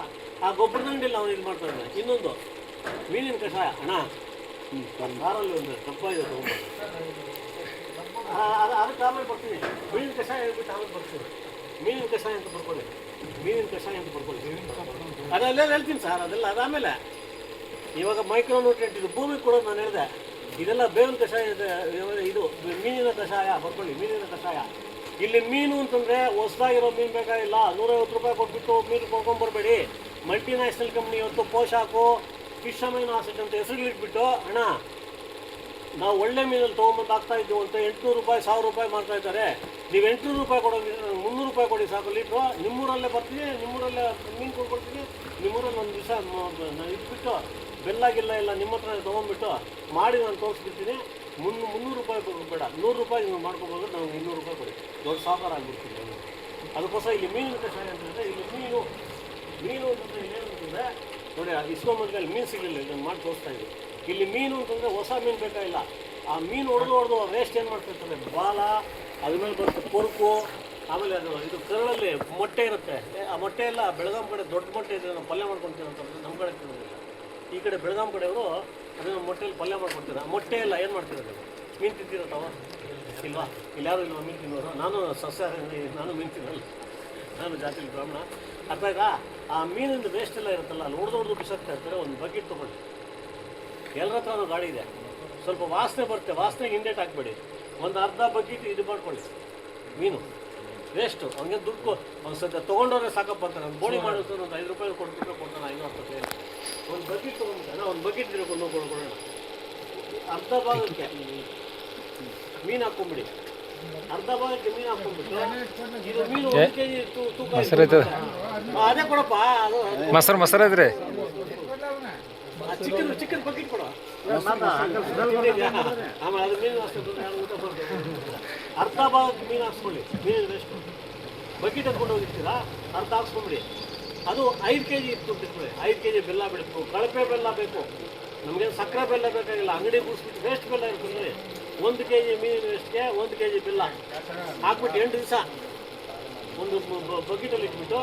ಆ ಗೊಬ್ಬರದಂಗಡಿಲ್ಲ ಅವ್ನು ಇದು ಮಾಡ್ತಾ ಇದ್ದಾನೆ. ಇನ್ನೊಂದು ಮೀನಿನ ಕಷಾಯ ಅಣ್ಣ, ಕಾರಲ್ಲಿ ಒಂದು ದಪ್ಪ ಇದೆ ತೊಗೊಂಡು ಅದಕ್ಕೆ ಆಮೇಲೆ ಬರ್ತೀನಿ. ಮೀನಿನ ಕಷಾಯ ಹೇಳ್ಬಿಟ್ಟು ಆಮೇಲೆ ಬರ್ತೀನಿ. ಮೀನಿನ ಕಷಾಯ ಅಂತ ಬರ್ಕೊಳ್ಳಿ, ಮೀನಿನ ಕಷಾಯ ಅಂತ ಬರ್ಕೊಳ್ಳಿ. ಅದೆಲ್ಲ ಹೇಳ್ತೀನಿ ಸರ್, ಅದೆಲ್ಲ ಅದಾದಮೇಲೆ ಇವಾಗ ಮೈಕ್ರೋ ನ್ಯೂಟ್ರಿಯೆಂಟ್ ಇದು ಭೂಮಿಗೆ ಕೊಡೋದು ನಾನು ಹೇಳಿದೆ. ಇದೆಲ್ಲ ಬೇವಿನ ಕಷಾಯ ಇದೆ. ಇದು ಮೀನಿನ ಕಷಾಯ ಬರ್ಕೊಳ್ಳಿ, ಮೀನಿನ ಕಷಾಯ. ಇಲ್ಲಿ ಮೀನು ಅಂತಂದರೆ ಹೊಸದಾಗಿರೋ ಮೀನು ಬೇಕಾಗಿಲ್ಲ. 150 ರೂಪಾಯಿ ಕೊಟ್ಬಿಟ್ಟು ಮೀನು ಕೊಂಡ್ಕೊಂಬರ್ಬೇಡಿ. ಮಲ್ಟಿನ್ಯಾಷನಲ್ ಕಂಪ್ನಿ ಇವತ್ತು ಪೋಷಾಕು ಫಿಶ್ ಅಮೈನೋ ಆಸಿಡ್ ಅಂತ ಹೆಸರುಗಳಿಟ್ಬಿಟ್ಟು ಅಣ್ಣ ನಾವು ಒಳ್ಳೆ ಮೀನಲ್ಲಿ ತೊಗೊಂಬಂದು ಹಾಕ್ತಾ ಇದ್ದೀವಿ ಅಂತ 800 ರೂಪಾಯಿ 1000 ರೂಪಾಯಿ ಮಾಡ್ತಾ ಇದ್ದಾರೆ. ನೀವು 800 ರೂಪಾಯಿ ಕೊಡೋದಿಲ್ಲ, 300 ರೂಪಾಯಿ ಕೊಡಿ ಸಾಕು ಲೀಟ್ರು. ನಿಮ್ಮೂರಲ್ಲೇ ಬರ್ತೀನಿ, ನಿಮ್ಮೂರಲ್ಲೇ ಮೀನು ಕೊಡ್ಕೊಡ್ತೀನಿ. ನಿಮ್ಮೂರಲ್ಲಿ ಒಂದು ದಿವಸ ನಾನು ಇಟ್ಬಿಟ್ಟು ಬೆಲ್ಲಾಗಿಲ್ಲ ಇಲ್ಲ ನಿಮ್ಮ ಹತ್ರ ತೊಗೊಂಡ್ಬಿಟ್ಟು ಮಾಡಿ ನಾನು ತೋರಿಸ್ಬಿಡ್ತೀನಿ. ಮುನ್ನೂರು ರೂಪಾಯಿ ಬೇಡ, 100 ರೂಪಾಯಿ ನೀವು ಮಾಡ್ಕೊಬೋದು, ನಾವು 200 ರೂಪಾಯಿ ಕೊಡಿ, ದೊಡ್ಡ ಸಾಕಾರ ಆಗಿಬಿಡ್ತೀವಿ ನಾವು. ಅದಕ್ಕೋಸ್ಕರ ಇಲ್ಲಿ ಮೀನಿನ ಕಷಾಯ ಅಂತಂದರೆ, ಇಲ್ಲಿ ಮೀನು ಅಂತಂದರೆ ಏನಂತಂದರೆ ನೋಡಿ, ಇಸ್ಕೊಂಬಂದ್ರೆ ಅಲ್ಲಿ ಮೀನು ಸಿಗಲಿಲ್ಲ, ಇದನ್ನು ಮಾಡಿ ತೋರಿಸ್ತಾ ಇದ್ದೀವಿ. ಇಲ್ಲಿ ಮೀನು ಅಂತಂದರೆ ಹೊಸ ಮೀನು ಬೇಕಾಗಿಲ್ಲ, ಆ ಮೀನು ಹೊಡೆದು ವೇಸ್ಟ್ ಏನು ಮಾಡ್ತಿರ್ತಾರೆ, ಬಾಲ ಅದ್ರ ಮೇಲೆ ಬರುತ್ತೆ ಕೊರುಕು, ಆಮೇಲೆ ಅದು ಇದು ಕರಳಲ್ಲಿ ಮೊಟ್ಟೆ ಇರುತ್ತೆ, ಆ ಮೊಟ್ಟೆ ಎಲ್ಲ ಬೆಳಗಾಂ ಕಡೆ ದೊಡ್ಡ ಮೊಟ್ಟೆ ಇದೆ, ನಾವು ಪಲ್ಯ ಮಾಡ್ಕೊತೀವಿ ಅಂತಂದ್ರೆ ನಮ್ಮ ಕಡೆ ತಿನ್ನೋದಿಲ್ಲ. ಈ ಕಡೆ ಬೆಳಗಾಂ ಕಡೆಯವರು ಅದನ್ನು ಮೊಟ್ಟೆಯಲ್ಲಿ ಪಲ್ಯ ಮಾಡ್ಕೊಡ್ತಾರೆ. ಆ ಮೊಟ್ಟೆ ಎಲ್ಲ ಏನು ಮಾಡ್ತಿರೋದು, ಮೀನು ತಿಂತಿರತ್ತವ ಇಲ್ವಾ? ಇಲ್ಲಿ ಯಾರು ಇಲ್ವಾ ಮೀನು ತಿನ್ನೋರು? ನಾನು ಸಸ್ಯಾಹಾರಿ, ನಾನು ಮೀನು ತಿನ್ನಲ್ಲ, ನಾನು ಜಾತಿಲಿ ಬ್ರಾಹ್ಮಣ. ಅರ್ಥಾಗ ಆ ಮೀನಿಂದ ವೇಸ್ಟ್ ಎಲ್ಲ ಇರುತ್ತಲ್ಲ, ಅಲ್ಲಿ ಹೊಡೆದು ಬಿಸಾಕ್ತಾ ಇರ್ತಾರೆ. ಒಂದು ಬಕೆಟ್ ತೊಗೊಳ್ಳಿ, ಎಲ್ಲರ ಹತ್ರ ಗಾಡಿ ಇದೆ, ಸ್ವಲ್ಪ ವಾಸನೆ ಬರುತ್ತೆ, ವಾಸನೆಗೆ ಹಿಂದೇಟ್ ಹಾಕ್ಬೇಡಿ, ಒಂದು ಅರ್ಧ ಬಕೆಟ್ ಇದು ಮಾಡ್ಕೊಳ್ಳಿ. ಮೀನು ವೇಸ್ಟು, ಅವ್ನಿಗೆ ದುಡ್ಡು ಒಂದು ಸದ್ಯ ತೊಗೊಂಡವ್ರೆ ಸಾಕಪ್ಪ ಅಂತಾರೆ. ನಾನು ಬೋಳಿ ಮಾಡೋದು ಒಂದು 5 ರೂಪಾಯಿ ಕೊಡ್ತಿದ್ರೆ ಕೊಡ್ತಾನೆ, 520 ಒಂದು ಬಕೆಟ್ ತೊಗೊಂಡ್ಬಿಟ್ಟೆ, ಒಂದು ಬಕೆಟ್ ತಿಳ್ಕೊಂಡು ಕೊಡೋಣ. ಅರ್ಧ ಭಾಗಕ್ಕೆ ಮೀನು ಹಾಕ್ಕೊಂಬಿಡಿ, ಅರ್ಧ ಭಾಗಕ್ಕೆ ಮೀನು ಹಾಕ್ಕೊಂಡ್ಬಿಟ್ಟು ಇದು ಮೀನು 1 kg ತೂಕ ಅದೇ ಕೊಡಪ್ಪ. ಅದು ಮೊಸರು ಐತ್ರಿ, ಚಿಕನ್ ಬಕೆಟ್ ಕೊಡ. ಆಮೇಲೆ ಅದು ಮೀನು ಊಟ ಅರ್ಧ ಭಾಗಕ್ಕೆ ಮೀನು ಹಾಕ್ಸ್ಕೊಳ್ಳಿ, ಮೀನು ವೇಸ್ಟ್ ಬಕೆಟ್ ಎತ್ಕೊಂಡು ಹೋಗಿರ್ತೀರಾ, ಅರ್ಧ ಹಾಕ್ಸ್ಕೊಂಬಿಡಿ. ಅದು 5 kg ಇಟ್ಬಿಟ್ಟಿರ್ತೀವಿ, 5 kg ಬೆಲ್ಲ ಬಿಡಬೇಕು, ಕಳಪೆ ಬೆಲ್ಲ ಬೇಕು, ನಮಗೇನು ಸಕ್ಕರೆ ಬೆಲ್ಲ ಬೇಕಾಗಿಲ್ಲ, ಅಂಗಡಿ ಕೂಡಿಸ್ಬಿಟ್ಟು ವೇಸ್ಟ್ ಬೆಲ್ಲ ಇರ್ತದೆ. 1 kg ಮೀನು ವೇಸ್ಟ್ಗೆ 1 kg ಬೆಲ್ಲ ಹಾಕ್ಬಿಟ್ಟು 8 ದಿವಸ ಒಂದು ಬಕೆಟಲ್ಲಿ ಇಟ್ಬಿಟ್ಟು,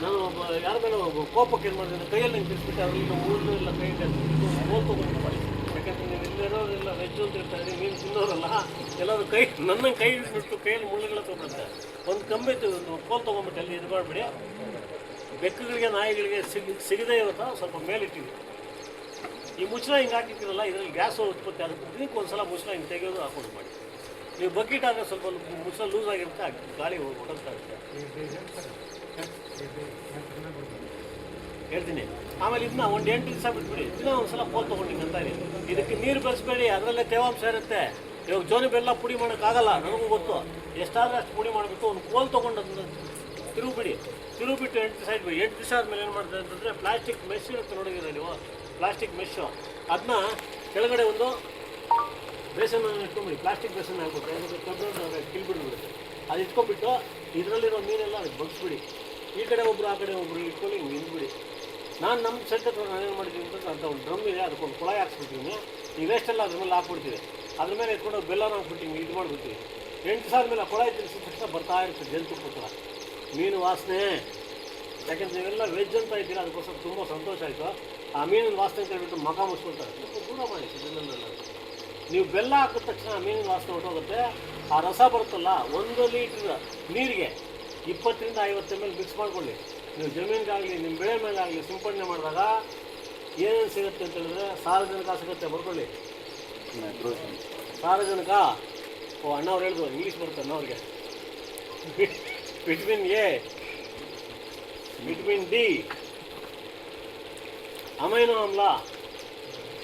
ನಾನು ಯಾರ ಮೇಲೆ ಕೋಪಕ್ಕೆ ಏನು ಮಾಡಿದ್ರೆ ಕೈಯಲ್ಲಿ ನಂಗೆ ತಿರ್ಸ್ಬಿಟ್ಟು ಅದರಿಂದ ಮೂರು ಎಲ್ಲ ಕೈ ಗೋಲ್ ತೊಗೊಂಡು ಮಾಡಿ. ಯಾಕಂದರೆ ನೀವು ಇಲ್ಲಿರೋರೆಲ್ಲ ವೆಜ್ ಅಂತ ಇರ್ತಾರೆ, ಮೀನು ತಿನ್ನೋರಲ್ಲ, ಎಲ್ಲರೂ ಕೈ ನನ್ನ ಕೈ ಬಿಟ್ಟು ಕೈಯಲ್ಲಿ ಮುಳ್ಳುಗಳ ತೊಗೊಂಡ್ರೆ ಒಂದು ಕಂಬಿ ಕೋಲ್ ತೊಗೊಂಡ್ಬಿಟ್ಟು ಅಲ್ಲಿ ಇದು ಮಾಡಿಬಿಡಿ. ಬೆಕ್ಕುಗಳಿಗೆ ನಾಯಿಗಳಿಗೆ ಸಿಗದೇ ಇರುತ್ತಾ ಸ್ವಲ್ಪ ಮೇಲಿಟ್ಟಿವಿ. ಈ ಮುಚ್ಚಳ ಹಿಂಗೆ ಹಾಕಿರ್ತೀರಲ್ಲ, ಇದರಲ್ಲಿ ಗ್ಯಾಸ್ ಉತ್ಪತ್ತಿ ಆಗುತ್ತೆ, ಇದಕ್ಕೆ ಒಂದು ಸಲ ಮುಚ್ಚಳ ಹಿಂಗೆ ತೆಗೆಯೋದು ಹಾಕೊಂಡು ಮಾಡಿ. ನೀವು ಬಕೆಟ್ ಆದರೆ ಸ್ವಲ್ಪ ಮುಚ್ಚಳ ಲೂಸ್ ಆಗಿರುತ್ತೆ, ಗಾಳಿ ಹೊಡ್ತಾ ಇರುತ್ತೆ. ಹೇಳ್ತೀನಿ. ಆಮೇಲೆ ಇದನ್ನ ಒಂದು 8 ದಿವಸ ಬಿಟ್ಬಿಡಿ, ಇದನ್ನ ಒಂದು ಸಲ ಕೋಲ್ ತೊಗೊಂಡಿನಿ ಅಂತ ಇದಕ್ಕೆ ನೀರು ಬೆಳೆಸ್ಬೇಡಿ, ಅದರಲ್ಲೇ ತೇವಾಂಶ ಇರುತ್ತೆ. ಇವಾಗ ಜೋನಿ ಬೆಲ್ಲ ಪುಡಿ ಮಾಡೋಕ್ಕಾಗಲ್ಲ, ನನಗೂ ಗೊತ್ತು. ಎಷ್ಟಾದರೆ ಅಷ್ಟು ಪುಡಿ ಮಾಡಿಬಿಟ್ಟು ಒಂದು ಕೋಲ್ ತೊಗೊಂಡು ಅದನ್ನ ತಿರುಗಿಬಿಟ್ಟು 8 ದಿವಸ ಇಟ್ಬಿಡಿ. 8 ದಿವಸ ಆದಮೇಲೆ ಏನು ಮಾಡ್ತಾರೆ ಅಂತಂದರೆ, ಪ್ಲಾಸ್ಟಿಕ್ ಮೆಶ್ ಇರುತ್ತೆ ನೋಡಿದ್ದೀರ ನೀವು, ಪ್ಲಾಸ್ಟಿಕ್ ಮೆಶ್ಶು, ಅದನ್ನ ಕೆಳಗಡೆ ಒಂದು ಬೇಸನ್ ಇಟ್ಕೊಂಬಿಡಿ, ಪ್ಲಾಸ್ಟಿಕ್ ಬೇಸನ್ ಹಾಕ್ಬಿಟ್ಟು ಅದಕ್ಕೆ ಕಬ್ಬು ಕಿಲ್ಬಿಡ್ಬಿಡುತ್ತೆ. ಅದು ಇಟ್ಕೊಂಡ್ಬಿಟ್ಟು ಇದರಲ್ಲಿರೋ ಮೀನೆಲ್ಲ ಅದಕ್ಕೆ ಬಗ್ಸ್ಬಿಡಿ. ಈ ಕಡೆ ಒಬ್ಬರು ಆ ಕಡೆ ಒಬ್ಬರು ಇಟ್ಕೊಂಡು ಹಿಂಗೆ ನಿಂತ್ಬಿಡಿ. ನಮ್ಮ ಸೆಟ್ ಹತ್ರ ನಾನೇನು ಮಾಡಿದ್ದೀನಿ ಅಂತಂದ್ರೆ, ಅಂತ ಒಂದು ಡ್ರಮ್ ಇದೆ, ಅದಕ್ಕೊಂದು ಕುಳಾಯಿ ಹಾಕ್ಸ್ಬಿಡ್ತೀನಿ, ಈ ವೇಸ್ಟೆಲ್ಲ ಅದ್ರ ಮೇಲೆ ಹಾಕ್ಬಿಡ್ತೀವಿ. ಅದ್ರ ಮೇಲೆ ಎತ್ಕೊಂಡು ಬೆಲ್ಲನ ಹಾಕ್ಬಿಟ್ಟು ಹಿಂಗೆ ಇದು ಮಾಡಿಬಿಡ್ತೀವಿ. 8 ದಿವಸ ಆದಮೇಲೆ ಕುಳಾಯಿ ತಿರ್ಸಿದ ತಕ್ಷಣ ಬರ್ತಾ ಇರ್ತದೆ ಜಂತುಪ್ಪು ಥರ ಮೀನು ವಾಸನೆ. ಯಾಕೆಂದ್ರೆ ನೀವೆಲ್ಲ ವೆಜ್ ಅಂತ ಇದ್ದೀರಾ, ಅದಕ್ಕೋಸ್ಕರ ತುಂಬ ಸಂತೋಷ ಆಯಿತು. ಆ ಮೀನಿನ ವಾಸನೆ ಅಂತ ಹೇಳ್ಬಿಟ್ಟು ಮಗ ಮುಚ್ಕೊಳ್ತಾರೆ, ದೂರ ಮಾಡಿ ಇದನ್ನೆಲ್ಲ. ನೀವು ಬೆಲ್ಲ ಹಾಕಿದ ತಕ್ಷಣ ಮೀನಿನ ವಾಸನೆ ಹೊಟ್ಟೋಗುತ್ತೆ. ಆ ರಸ ಬರುತ್ತಲ್ಲ, 1 ಲೀಟ್ರ್ ನೀರಿಗೆ 20 ರಿಂದ 50 ml ಮಿಕ್ಸ್ ಮಾಡ್ಕೊಳ್ಳಿ. ನೀವು ಜಮೀನಿಗಾಗಲಿ ನಿಮ್ಮ ಬೆಳೆ ಮೇಲಾಗಲಿ ಸಿಂಪಡಣೆ ಮಾಡಿದಾಗ ಏನೇನು ಸಿಗುತ್ತೆ ಅಂತ ಹೇಳಿದ್ರೆ, ಸಾರಜನಕ ಸಿಗುತ್ತೆ, ಬರ್ಕೊಳ್ಳಿ. ಸಾರಜನಕ, ಅಣ್ಣವ್ರು ಹೇಳಿದ್ರು, ಇಂಗ್ಲೀಷ್ ಬರುತ್ತೆ ಅಣ್ಣವ್ರಿಗೆ. Vitamin A, vitamin D, amino ಆಮ್ಲ.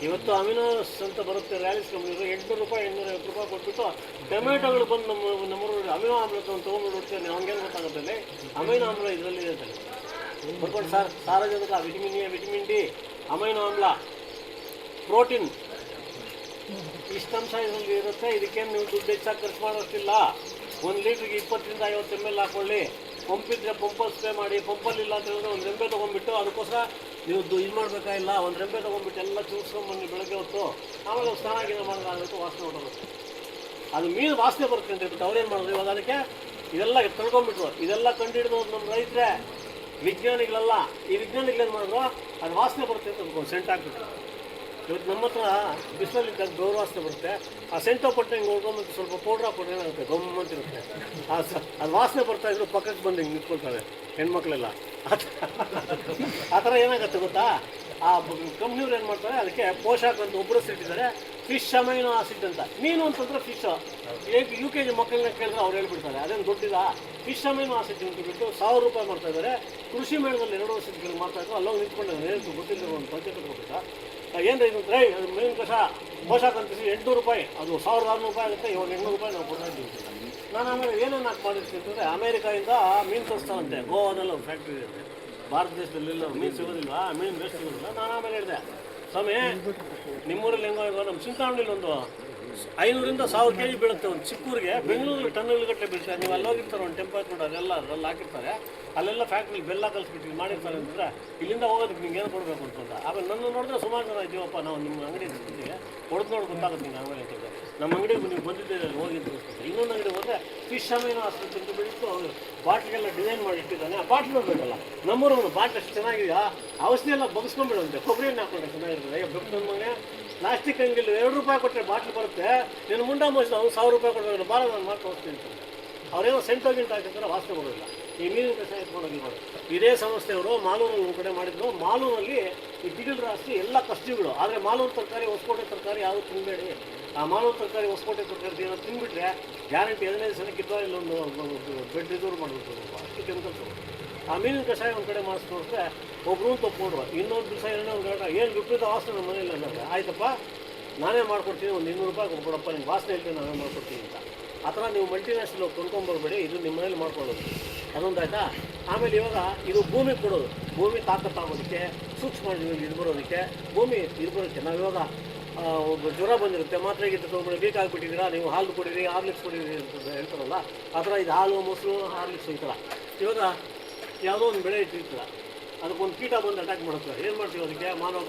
ಇವತ್ತು ಅಮಿನೋಸ್ ಅಂತ ಬರುತ್ತೆ ರ್ಯಾಲಿಸ್ ಕಂಪ್ನಿಯವರು, 800 ರೂಪಾಯಿ 850 ರೂಪಾಯಿ ಕೊಟ್ಬಿಟ್ಟು ಟೊಮೆಟೊಗಳು ಬಂದು ನಮ್ಮ ಅಮಿನೋ ಆಮ್ಲ ತೊಗೊಂಡ್ಬಿಡ್ತೇನೆ. ಅವ್ನಿಗೇನು ಗೊತ್ತಾಗುತ್ತೆ ಅಲ್ಲಿ ಅಮೈನೋ ಆಮ್ಲ ಇದರಲ್ಲಿ ಅಂತ ಬರ್ಕೊಂಡು. ಸಾರಜನಕ, vitamin A, vitamin D, amino ಆಮ್ಲ, ಪ್ರೋಟೀನ್, ಇಷ್ಟಂಶ ಇದರಲ್ಲಿ ಇರುತ್ತೆ. ಇದಕ್ಕೇನು ನೀವು ದುಡ್ಡು ಹೆಚ್ಚಾಗಿ ಖರ್ಚು ಮಾಡೋಷ್ಟಿಲ್ಲ. 1 ಲೀಟ್ರಿಗೆ 20 ರಿಂದ 50 ml ಹಾಕ್ಕೊಳ್ಳಿ. ಪಂಪಿದ್ರೆ ಪಂಪಲ್ಲಿ ಸ್ಪ್ರೇ ಮಾಡಿ, ಪಂಪಲ್ಲಿಲ್ಲ ಅಂತ ಹೇಳಿದ್ರೆ ಒಂದು ರೆಂಬೆ ತೊಗೊಂಡ್ಬಿಟ್ಟು, ಅದಕ್ಕೋಸ್ಕರ ನೀವು ಇದು ಮಾಡಬೇಕಾಗಿಲ್ಲ, ಒಂದು ರೆಂಬೆ ತೊಗೊಂಡ್ಬಿಟ್ಟು ಎಲ್ಲ ಚೂಸ್ಕೊಂಡ್ಬನ್ನಿ ಬೆಳಗ್ಗೆ ಹೊತ್ತು. ಆಮೇಲೆ ಸ್ನಾನ ಗಿನ ಮಾಡೋದಾಗುತ್ತೆ, ವಾಸನೆ ಹೊಟ್ಟೋಗುತ್ತೆ. ಅದು ಮೀನು ವಾಸನೆ ಬರುತ್ತೆ ಅಂತ ಹೇಳ್ಬಿಟ್ಟು ಅವ್ರೇನು ಮಾಡಿದ್ರು, ಇವಾಗ ಅದಕ್ಕೆ ಇದೆಲ್ಲ ತಳ್ಕೊಂಡ್ಬಿಟ್ರು. ಇದೆಲ್ಲ ಕಂಡುಹಿಡಿದು ನಮ್ಮ ರೈತರೇ, ವಿಜ್ಞಾನಿಗಳೆಲ್ಲ. ಈ ವಿಜ್ಞಾನಿಗಳೇನು ಮಾಡಿದ್ರು, ಅದು ವಾಸನೆ ಬರುತ್ತೆ ಅಂತ ಒಂದು ಸೆಂಟ್ ಹಾಕ್ಬಿಟ್ರು. ಇವತ್ತು ನಮ್ಮ ಹತ್ರ ಬಿಸಿಲಲ್ಲಿ ಗೌರ ವಾಸನೆ ಬರುತ್ತೆ. ಆ ಸೆಂಟು ಪಟ್ಟು ಹಿಂಗೆ ಹೊಡ್ಕೊಂಬಂತು ಸ್ವಲ್ಪ ಪೌಡ್ರ್ ಹಾಕ್ಬಿಟ್ರೆ ಏನಾಗುತ್ತೆ, ಗಮ್ಮಂತಿರುತ್ತೆ. ಅದು ವಾಸನೆ ಬರ್ತಾಯಿದ್ರು ಪಕ್ಕಕ್ಕೆ ಬಂದು ಹಿಂಗೆ ನಿಂತ್ಕೊಳ್ತಾರೆ ಹೆಣ್ಮಕ್ಳೆಲ್ಲ. ಆ ಥರ ಏನಾಗುತ್ತೆ ಗೊತ್ತಾ, ಆ ಕಂಪ್ನಿಯವ್ರು ಏನು ಮಾಡ್ತಾರೆ, ಅದಕ್ಕೆ ಪೋಷಾಕ್ ಅಂತ ಒಬ್ಬರು ಇಟ್ಟಿದ್ದಾರೆ, ಫಿಶ್ ಅಮೈನೋ ಆಸಿಡ್ ಅಂತ. ಮೀನು ಅಂತಂದ್ರೆ ಫಿಶ್. UKG ಮಕ್ಕಳನ್ನ ಕೇಳಿದ್ರೆ ಅವ್ರು ಹೇಳ್ಬಿಡ್ತಾರೆ, ಅದೇನು ದೊಡ್ಡಿದ ಫಿಶ್ ಅಮೈನೋ ಆಸಿಡ್ ಅಂದ್ಬಿಟ್ಟು 1000 ರೂಪಾಯಿ ಮಾಡ್ತಾ ಇದ್ದಾರೆ. ಕೃಷಿ ಮೇಳದಲ್ಲಿ 2 ವರ್ಷದ ಮಾಡ್ತಾಯಿದ್ರು. ಅಲ್ಲೋಗಿ ನಿಂತ್ಕೊಂಡು ಗೊತ್ತಿಲ್ಲ, ಒಂದು ಪಂಚೆ ಕಟ್ಕೊಬಿಟ್ಟ. ಏನು ಇದು ರೈ ಅದು ಮೇನ್ ಕಷ ಪೋಷಾಕ್ ಅಂತ 800 ರೂಪಾಯಿ, ಅದು 1600 ರೂಪಾಯಿ ಆಗುತ್ತೆ. ಇವಾಗ 800 ರೂಪಾಯಿ ನಾವು ಕೊಡ್ತಾ ಇದ್ದೀವಿ. ನಾನು ಆಮೇಲೆ ಏನೇನು ಹಾಕಿ ಮಾಡಿರ್ತೀನಿ ಅಂತಂದರೆ, ಅಮೇರಿಕಾಯಿಂದ ಮೀನು ತರಿಸ್ತಾನಂತೆ, ಗೋವಾದಲ್ಲಿ ಒಂದು ಫ್ಯಾಕ್ಟ್ರಿ ಇದೆ. ಭಾರತ ದೇಶದಲ್ಲೆಲ್ಲ ಮೀನು ಸಿಗೋದಿಲ್ವಾ, ಮೀನು ವೇಸ್ಟ್ ಸಿಗೋದಿಲ್ಲ. ನಾನು ಆಮೇಲೆ ಹೇಳಿದೆ, ಸ್ವಾಮಿ ನಿಮ್ಮೂರಲ್ಲಿ ಹೆಂಗೋ ನಮ್ಮ ಚಿಂತಾಮಣಿಲಿ ಒಂದು 500ರಿಂದ 1000 kg ಬೀಳುತ್ತೆ ಒಂದು ಚಿಕ್ಕೂರಿಗೆ. ಬೆಂಗಳೂರಲ್ಲಿ ಟನ್ನುಗಟ್ಟಲೆ ಬೀಳ್ತಾರೆ. ನೀವು ಅಲ್ಲಿ ಹೋಗಿರ್ತಾರೆ ಒಂದು ಟೆಂಪೋ ಹಾಕೊಂಡು ಅದೆಲ್ಲ ಅದ್ರಲ್ಲಿ ಹಾಕಿರ್ತಾರೆ. ಅಲ್ಲೆಲ್ಲ ಫ್ಯಾಕ್ಟ್ರಿ ಬೆಲ್ಲ ಕಲಿಸ್ಬಿಟ್ಟು ಮಾಡಿರ್ತಾರೆ ಅಂತಂದರೆ ಇಲ್ಲಿಂದ ಹೋಗೋದಕ್ಕೆ ನಿಮ್ಗೆ ಏನು ಕೊಡಬೇಕು ಅಂತ. ಆಮೇಲೆ ನನ್ನ ನೋಡಿದ್ರೆ ಸುಮಾರು ಜನ ಇದ್ದೀವಪ್ಪ, ನಾವು ನಿಮ್ಮ ಅಂಗಡಿ ಹೊಡೆದು ನೋಡಿ ಗೊತ್ತಾಗುತ್ತೆ ನಿಮ್ಗೆ ಆಮೇಲೆ ಅಂತಂದರೆ ನಮ್ಮ ಅಂಗಡಿಗೆ ನೀವು ಬಂದಿದ್ದೀರಿ ಹೋಗಿ ಅಂತ. ಇನ್ನೊಂದು ಅಂಗಡಿ ಹೋದರೆ ಫಿಶ್ ಅಮೈನೋ ಆಸ್ಪತ್ರೆ ಅಂತ ಬಿಟ್ಟು ಅವರು ಬಾಟ್ಲಿಗೆಲ್ಲ ಡಿಸೈನ್ ಮಾಡಿ ಇಟ್ಟಿದ್ದಾನೆ. ಆ ಬಾಟ್ಲು ನೋಡಬೇಕಲ್ಲ, ನಮ್ಮೂರವನು ಬಾಟ್ಲು ಎಷ್ಟು ಚೆನ್ನಾಗಿದೆಯಾ, ಔಷಧಿ ಎಲ್ಲ ಬಗ್ಸ್ಕೊಂಡ್ಬಿಡುವಂತೆ, ಕೊಬ್ಬರಿ ಎಣ್ಣೆ ಹಾಕೊಂಡ್ರೆ ಚೆನ್ನಾಗಿರ್ತದೆ. ಬೆಟ್ಟು ಮನೆ ಪ್ಲಾಸ್ಟಿಕ್ ಅಂಗಡಿಯಲ್ಲಿ 2 ರೂಪಾಯಿ ಕೊಟ್ಟರೆ ಬಾಟ್ಲು ಬರುತ್ತೆ. ನೀನು ಮುಂಡಾ ಮೋಸ ಅವ್ನು 1000 ರೂಪಾಯಿ ಕೊಡಬೇಕು, ಭಾಳ ನಾನು ಮಾತು ಹೋಗ್ತೀನಿ ಅಂತ. ಅವ್ರೇನೋ ಸೆಂಟೋ ಗಿಂಟ್ ಹಾಕಿದ್ರೆ ವಾಸನೆ ಬರೋದಿಲ್ಲ. ಈ ಮೀನಿನ ಕಷಾಯ ಎತ್ಕೊಂಡೋಗಿ ನೋಡಿ. ಇದೇ ಸಂಸ್ಥೆಯವರು ಮಾಲೂರಲ್ಲಿ ಒಂದು ಕಡೆ ಮಾಡಿದ್ರು. ಮಾಲೂರಲ್ಲಿ ಈ ದಿಗಿಲ್ ರಾಶಿ ಎಲ್ಲ ಕಸ್ಟಿಗಳು. ಆದರೆ ಮಾಲೂರು ತರಕಾರಿ, ಹೊಸಕೋಟೆ ತರಕಾರಿ ಯಾವುದು ತಿನ್ನಬೇಡಿ. ಆ ಮಾಲೂರು ತರಕಾರಿ, ಹೊಸಕೋಟೆ ತರಕಾರಿ ಏನೋ ತಿಂದುಬಿಟ್ರೆ ಗ್ಯಾರಂಟಿ 15 ಸಲ ಕಿತ್ತೋಲ್ಲಿ ಒಂದು ಬೆಡ್ ರಿಸರ್ವ್ ಮಾಡಿಬಿಟ್ಟು ಅಷ್ಟು ಕೆಮಿಕಲ್ಸ್. ಆ ಮೀನಿನ ಕಷಾಯ ಒಂದು ಕಡೆ ಮಾಡಿಸ್ಕೊಂಡ್ರೆ ಒಬ್ಬರು ತಪ್ಪೋಡುವ, ಇನ್ನೊಂದು ದಿವಸ ಒಂದು ಗಂಟೆ ಏನು ವಿಪರೀತ ವಾಸನೆ ನಮ್ಮ ಮನೇಲಿ ಅಂದರೆ ಆಯ್ತಪ್ಪ ನಾನೇ ಮಾಡ್ಕೊಡ್ತೀನಿ, ಒಂದು 200 ರೂಪಾಯಿ ಕೊಡ್ಬಿಡಪ್ಪ, ನಿಮ್ಗೆ ವಾಸನೆ ಇಲ್ರಿ ನಾನೇ ಮಾಡ್ಕೊಡ್ತೀನಿ ಅಂತ. ಆ ಥರ ನೀವು ಮಲ್ಟಿನ್ಯಾಷನಲ್ ಕೊಂಡ್ಕೊಂಬರ್ಬೇಡಿ, ಇದು ನಿಮ್ಮ ಮನೇಲಿ ಮಾಡ್ಕೊಳ್ಳೋದು. ಅದೊಂದು ಆಯಿತಾ. ಆಮೇಲೆ ಇವಾಗ ಇದು ಭೂಮಿಗೆ ಕೊಡೋದು, ಭೂಮಿ ತಾಕತ್ತಾಗೋದಕ್ಕೆ, ಸೂಕ್ಷ್ಮ ಇದು ಬರೋದಕ್ಕೆ, ಭೂಮಿ ಇದು ಬರೋಕ್ಕೆ. ನಾವು ಇವಾಗ ಒಬ್ಬ ಜ್ವರ ಬಂದಿರುತ್ತೆ, ಮಾತ್ರೆ ಗೀತೆ ತೊಗೊಂಡ್ರೆ ವೀಕ್ ಆಗಿಬಿಟ್ಟಿದ್ದೀರಾ, ನೀವು ಹಾಲು ಕುಡೀರಿ, ಹಾರ್ಲಿಕ್ಸ್ ಕುಡೀರಿ ಅಂತ ಹೇಳ್ತಾರಲ್ಲ, ಆ ಥರ ಇದು ಹಾಲು, ಮೊಸರು, ಹಾರ್ಲಿಕ್ಸ್ ಈ ಥರ. ಇವಾಗ ಯಾವುದೋ ಒಂದು ಬೆಳೆ ಇಟ್ಟಿರ್ತೀರ, ಅದಕ್ಕೊಂದು ಕೀಟ ಬಂದು ಅಟ್ಯಾಕ್ ಮಾಡುತ್ತೆ. ಏನು ಮಾಡ್ತೀವಿ ಅದಕ್ಕೆ? ಮಾನವ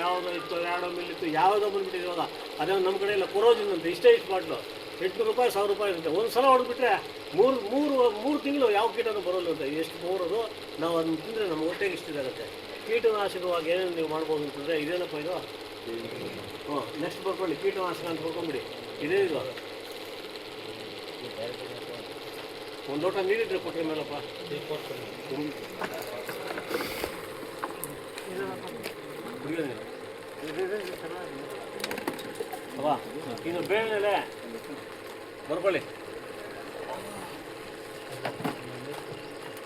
ಯಾವುದೋ ಇತ್ತು, ಎರಡೋ ಮಿಲ್ಲಿತ್ತು, ಯಾವುದೋ ಬಂದುಬಿಟ್ಟಿದ್ದೀವಿ. ಇವಾಗ ಅದೇ ನಮ್ಮ ಕಡೆ ಎಲ್ಲ ಕೊರೋಜಿನ್ ಅಂತ ಇಷ್ಟೇ ಬಾಟ್ಲು 800 ರೂಪಾಯಿ 1000 ರೂಪಾಯಿ ಇರುತ್ತೆ. ಒಂದು ಸಲ ಹೊಡೆದ್ಬಿಟ್ರೆ ಮೂರು ತಿಂಗಳು ಯಾವ ಕೀಟನೂ ಬರೋಲ್ಲ ಅಂತ. ಎಷ್ಟು ಮೂರೋದು ನಾವು ಅದನ್ನು ತಿಂದರೆ ನಮ್ಮ ಹೊಟ್ಟೆಗೆ ಇಷ್ಟಿದಾಗುತ್ತೆ. ಕೀಟನಾಶಕವಾಗಿ ಏನೇನು ನೀವು ಮಾಡ್ಬೋದು ಅಂತಂದರೆ ಇದೇನಪ್ಪ ಇದು. ನೆಕ್ಸ್ಟ್ ಬರ್ಕೊಳ್ಳಿ, ಕೀಟನಾಶಕ ಅಂತ ಬರ್ಕೊಂಬಿಡಿ. ಇದೇ ಇದು ಒಂದು ಲೋಟ ನೀರಿದ್ರೆ ಕೊಟ್ಟರೆ ಮೇಲಪ್ಪ. ಅವಾ ಇನ್ನು ಬೇಳೆ ಬರ್ಕೊಳ್ಳಿ.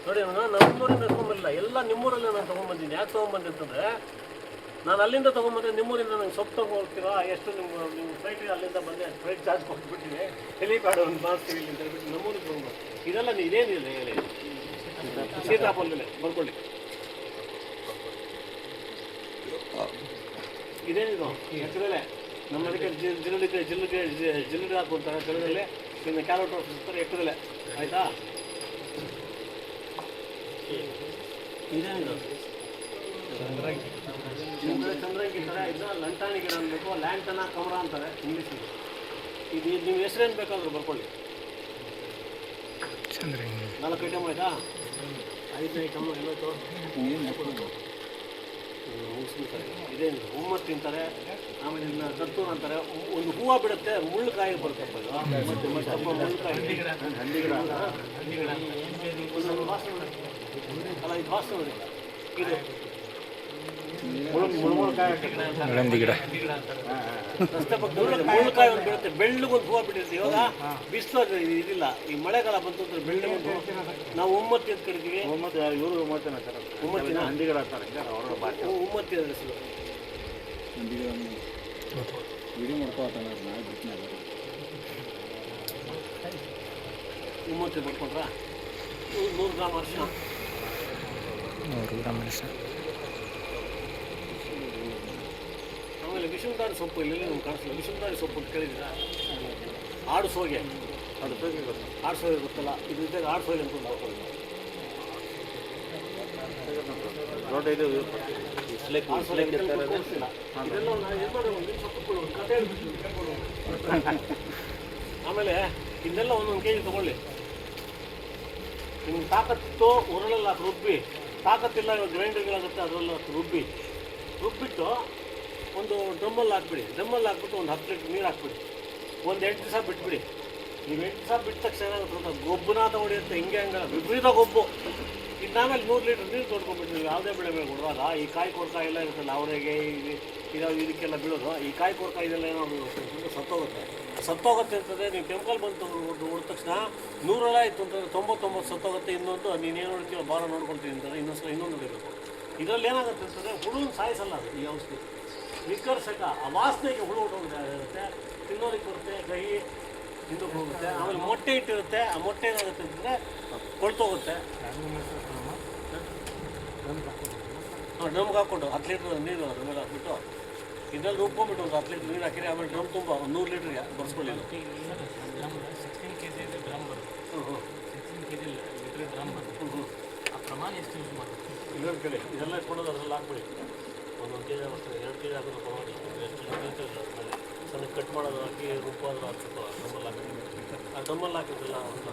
ನೋಡಿ, ನಾನು ನಮ್ಮೂರಿಂದ ತೊಗೊಂಬರಲಿಲ್ಲ, ಎಲ್ಲ ನಿಮ್ಮೂರಲ್ಲೇ ನಾನು ತೊಗೊಂಬಂದಿದ್ದೀನಿ. ಯಾಕೆ ತೊಗೊಂಬಂದಿರ್ತಂದರೆ, ನಾನು ಅಲ್ಲಿಂದ ತೊಗೊಂಬಂದ್ರೆ ನಿಮ್ಮೂರಿಂದ ನಂಗೆ ಸೊಪ್ಪು ತೊಗೊಂಡ್ತೀರಾ, ಎಷ್ಟು ನಿಮ್ಮ ಫ್ಲೈಟಿಗೆ ಅಲ್ಲಿಂದ ಬಂದೆ, ಫ್ಲೈಟ್ ಚಾರ್ಜ್ ಕೊಟ್ಬಿಟ್ಟಿದೆ, ಹೆಲಿಪ್ಯಾಡ್ ಒಂದು ಮಾಡ್ತೀವಿ ಇಲ್ಲಿ ಅಂತ ಹೇಳ್ಬಿಟ್ಟು ನಮ್ಮೂರಿಗೆ ತೊಗೊಂಡು. ಇದೆಲ್ಲ ಇದೇನಿಲ್ಲ ಹೇಳಿ, ಸೀತಾಫಲದಲ್ಲೇ ಬರ್ಕೊಳ್ಳಿ. ಇದೇನಿದು ಎಕ್ಕದಲ್ಲೇ ನಮ್ಮ ಅದಕ್ಕೆ ಜಿಲ್ಲೆಗೆ ಹಾಕುವಂತಾರೆ ಕೆಳಗಡೆ. ಇನ್ನು ಕ್ಯಾರೆಟ್ ಹಾಕ್ತಾರೆ ಎಕ್ಕದಲ್ಲೇ, ಆಯಿತಾ. ಇದೇನಿದು ಚಂದ್ರಂಗಿ ಥರ. ಇದನ್ನ ಲಂಟಾಣಿ ಗಿಡ ಅನ್ಬೇಕು, ಲ್ಯಾಂಟನ ಕಮರ ಅಂತಾರೆ ಇಂಗ್ಲೀಷಲ್ಲಿ. ಇದು ನೀವು ಹೆಸರೇನು ಬೇಕಾದರೂ ಬರ್ಕೊಳ್ಳಿ. 4 ಐಟಮ್ ಆಯಿತಾ. 5ನೇ ಐಟಮ್ ಎಲ್ಲೋಯ್ತು ಮುಗಿಸ್ಬಿಡ್ತಾರೆ. ಇದೇನು ಹುಮ್ಮತ್ತು ತಿಂತಾರೆ. ಆಮೇಲೆ ಇದನ್ನ ದತ್ತೂರು ಅಂತಾರೆ. ಒಂದು ಹೂವು ಬಿಡುತ್ತೆ, ಮುಳ್ಳುಕಾಯಿ ಬರುತ್ತಪ್ಪ ಇದು. ಮುಳ್ಳುಕಾಯಿ ಹಂದಿ ಗಿಡ ಅಲ್ಲ, ಇದು ವಾಸನೆ ನೋಡಿ. ಇದು ರಸ್ತೆ ಪಕ್ಕದಲ್ಲಿ ಮುಳ್ಳುಕಾಯಿ ಒಂದು ಬಿಡುತ್ತೆ, ಬೆಳ್ಳಗೊಂದು ಹೂವು ಬಿಟ್ಟಿರ್ತೀವಿ. ಇವಾಗ ಬಿಸಿಲು ಇದಿಲ್ಲ, ಈ ಮಳೆಗಾಲ ಬಂತು ಅಂದ್ರೆ ಬೆಳ್ಳಗೊಂದು ನಾವು ಉಮ್ಮತ್ತಿ ಅಂತ ಕರಿತೀವಿ. ಇವರು ಉಮ್ಮತ್ತಿನ ಹಂದಿಗಳ ಉಮ್ಮತ್ತಿ ಹೆಸರು. ಉಮ್ಮತ್ತಿ ಬರ್ಕೊಂಡ್ರ 100 ಗ್ರಾಮ್ ಅರಿಶಿನ. ಆಮೇಲೆ ವಿಷಮದಾರಿ ಸೊಪ್ಪು ಇಲ್ಲಿ ನಮ್ಗೆ ಕಾಣಿಸಲ್ಲ. ವಿಷಮದಾರಿ ಸೊಪ್ಪು ಅಂತ ಕೇಳಿದ್ದೀರಾ? ಆಡು ಸೋಗೆ, ಅದು ಆಡು ಸೋಗೆ ಗೊತ್ತಲ್ಲ, ಇದು ಇದ್ದಾಗ ಆಡು ಸೋಗೆ ಅಂತ ಹಾಕೊಳ್ಳಿ. ಆಮೇಲೆ ಇದನ್ನೆಲ್ಲ ಒಂದೊಂದು ಕೆಜಿ ತೊಗೊಳ್ಳಿ. ನಿಮ್ಗೆ ತಾಕತ್ತಿತ್ತು ಉರಳೆಲ್ಲ ರುಬ್ಬಿ, ತಾಕತ್ತಿಲ್ಲ ಇವಾಗ ಗ್ರೈಂಡರ್ಗಳಾಗುತ್ತೆ ಅದರಲ್ಲ ರುಬ್ಬಿಟ್ಟು ಒಂದು ಡ್ರಮ್ಮಲ್ಲಿ ಹಾಕ್ಬಿಡಿ. ಡ್ರಮ್ಮಲ್ಲಿ ಹಾಕ್ಬಿಟ್ಟು ಒಂದು 10 ಲೀಟ್ರ್ ನೀರು ಹಾಕ್ಬಿಡಿ. ಒಂದು 8 ದಿವಸ ಬಿಟ್ಬಿಡಿ. ನೀವು 8 ದಿವಸ ಬಿಟ್ಟ ತಕ್ಷಣ ಏನಾಗುತ್ತೆ, ಗೊಬ್ಬನಾಥ ಹೊಡೆಯುತ್ತೆ. ಹಿಂಗೆ ಹಂಗೆ ವಿಪರೀತ ಗೊಬ್ಬು. ಇದಾಮೇಲೆ 100 ಲೀಟ್ರ್ ನೀರು ತೊಡ್ಕೊಂಡ್ಬಿಟ್ಟು ನೀವು ಯಾವುದೇ ಬೆಳೆ ಕೊಡುವಾಗ ಈ ಕಾಯಿ ಕೊರಕಾಯಿ ಎಲ್ಲ ಇರುತ್ತಲ್ಲ, ಅವರಿಗೆ ಇದಕ್ಕೆಲ್ಲ ಬೀಳೋದು, ಈ ಕಾಯಿ ಕೊರಕಾಯಿ ಇದೆಲ್ಲ ಏನೋ ಸತ್ತೋಗುತ್ತೆ ಅಂತಂದರೆ ನೀವು ಕೆಮಿಕಲ್ ಬಂದು ಹೊಡೆದ ತಕ್ಷಣ 100 ಆಯಿತು ಅಂತಂದರೆ 99 ಸತ್ತೋಗುತ್ತೆ. ಇನ್ನೊಂದು ನೀನೇನು ನೋಡ್ತೀವೋ ಭಾರ ನೋಡ್ಕೊಳ್ತೀನಿ ಅಂತಂದರೆ ಇನ್ನೊಂದು ಹೊಡಿಬೇಕು. ಇದರಲ್ಲಿ ಏನಾಗುತ್ತೆ ಅಂತಂದರೆ ಹುಳುನ ಸಾಯಿಸಲ್ಲ ಅದು ಈ ಔಷಧಿ. ವಿಕರ್ಷಕ ಆ ವಾಸನೆಗೆ ಹುಳು ಹೊಟ್ಟೋಗುತ್ತೆ, ತಿನ್ನೋದಕ್ಕೆ ಬರುತ್ತೆ, ಕಹಿ ಹಿಂದಕ್ಕೆ ಹೋಗುತ್ತೆ. ಆಮೇಲೆ ಮೊಟ್ಟೆ ಇಟ್ಟಿರುತ್ತೆ, ಆ ಮೊಟ್ಟೆ ಏನಾಗುತ್ತೆ ಅಂತಂದರೆ ಕೊಳ್ತೋಗುತ್ತೆ. ಡ್ರಮ್ಗೆ ಹಾಕ್ಕೊಂಡು 10 ಲೀಟ್ರ್ ನೀರು ಅದ್ರ ಮೇಲೆ ಹಾಕ್ಬಿಟ್ಟು ಇದೆಲ್ಲ ರುಬ್ಕೊಂಬಿಟ್ಟು ಒಂದು 10 ಲೀಟ್ರ್ ನೀರು ಹಾಕಿರಿ, ಆಮೇಲೆ ಡ್ರಮ್ ತುಂಬ ಒಂದು 100 ಲೀಟ್ರಿಗೆ ಬರ್ಸ್ಕೊಳ್ಳಿ. 16 kg ಡ್ರಮ್ ಬರುತ್ತೆ. 16 kg ಲೀಟ್ರ್ ಡ್ರಮ್ ಬರುತ್ತೆ. ಆ ಪ್ರಮಾಣ ಎಷ್ಟು ಯೂಸ್ ಮಾಡಬೇಕು? ಇನ್ನೊಂದು ಕಡೆ ಇದೆಲ್ಲ ಇಟ್ಕೊಳ್ಳೋದು ಅದ್ರಲ್ಲಿ ಹಾಕ್ಬಿಡಿ. 1 kg ಬರ್ತದೆ, 2 kg ಹಾಕೋದು ಪರವಾಗಿಲ್ಲ. ಎಷ್ಟು ನಿಂತಿಲ್ಲ ಸಣ್ಣ ಕಟ್ ಮಾಡೋದು ಹಾಕಿ ರುಬ್ಬೋದು ಹಾಕ್ಬೇಕು. ಡ್ರಮ್ಮಲ್ಲಿ ಹಾಕಿ ಆ ಡ್ರಮ್ಮಲ್ಲಿ ಹಾಕಿದ್ರಲ್ಲ ಒಂದು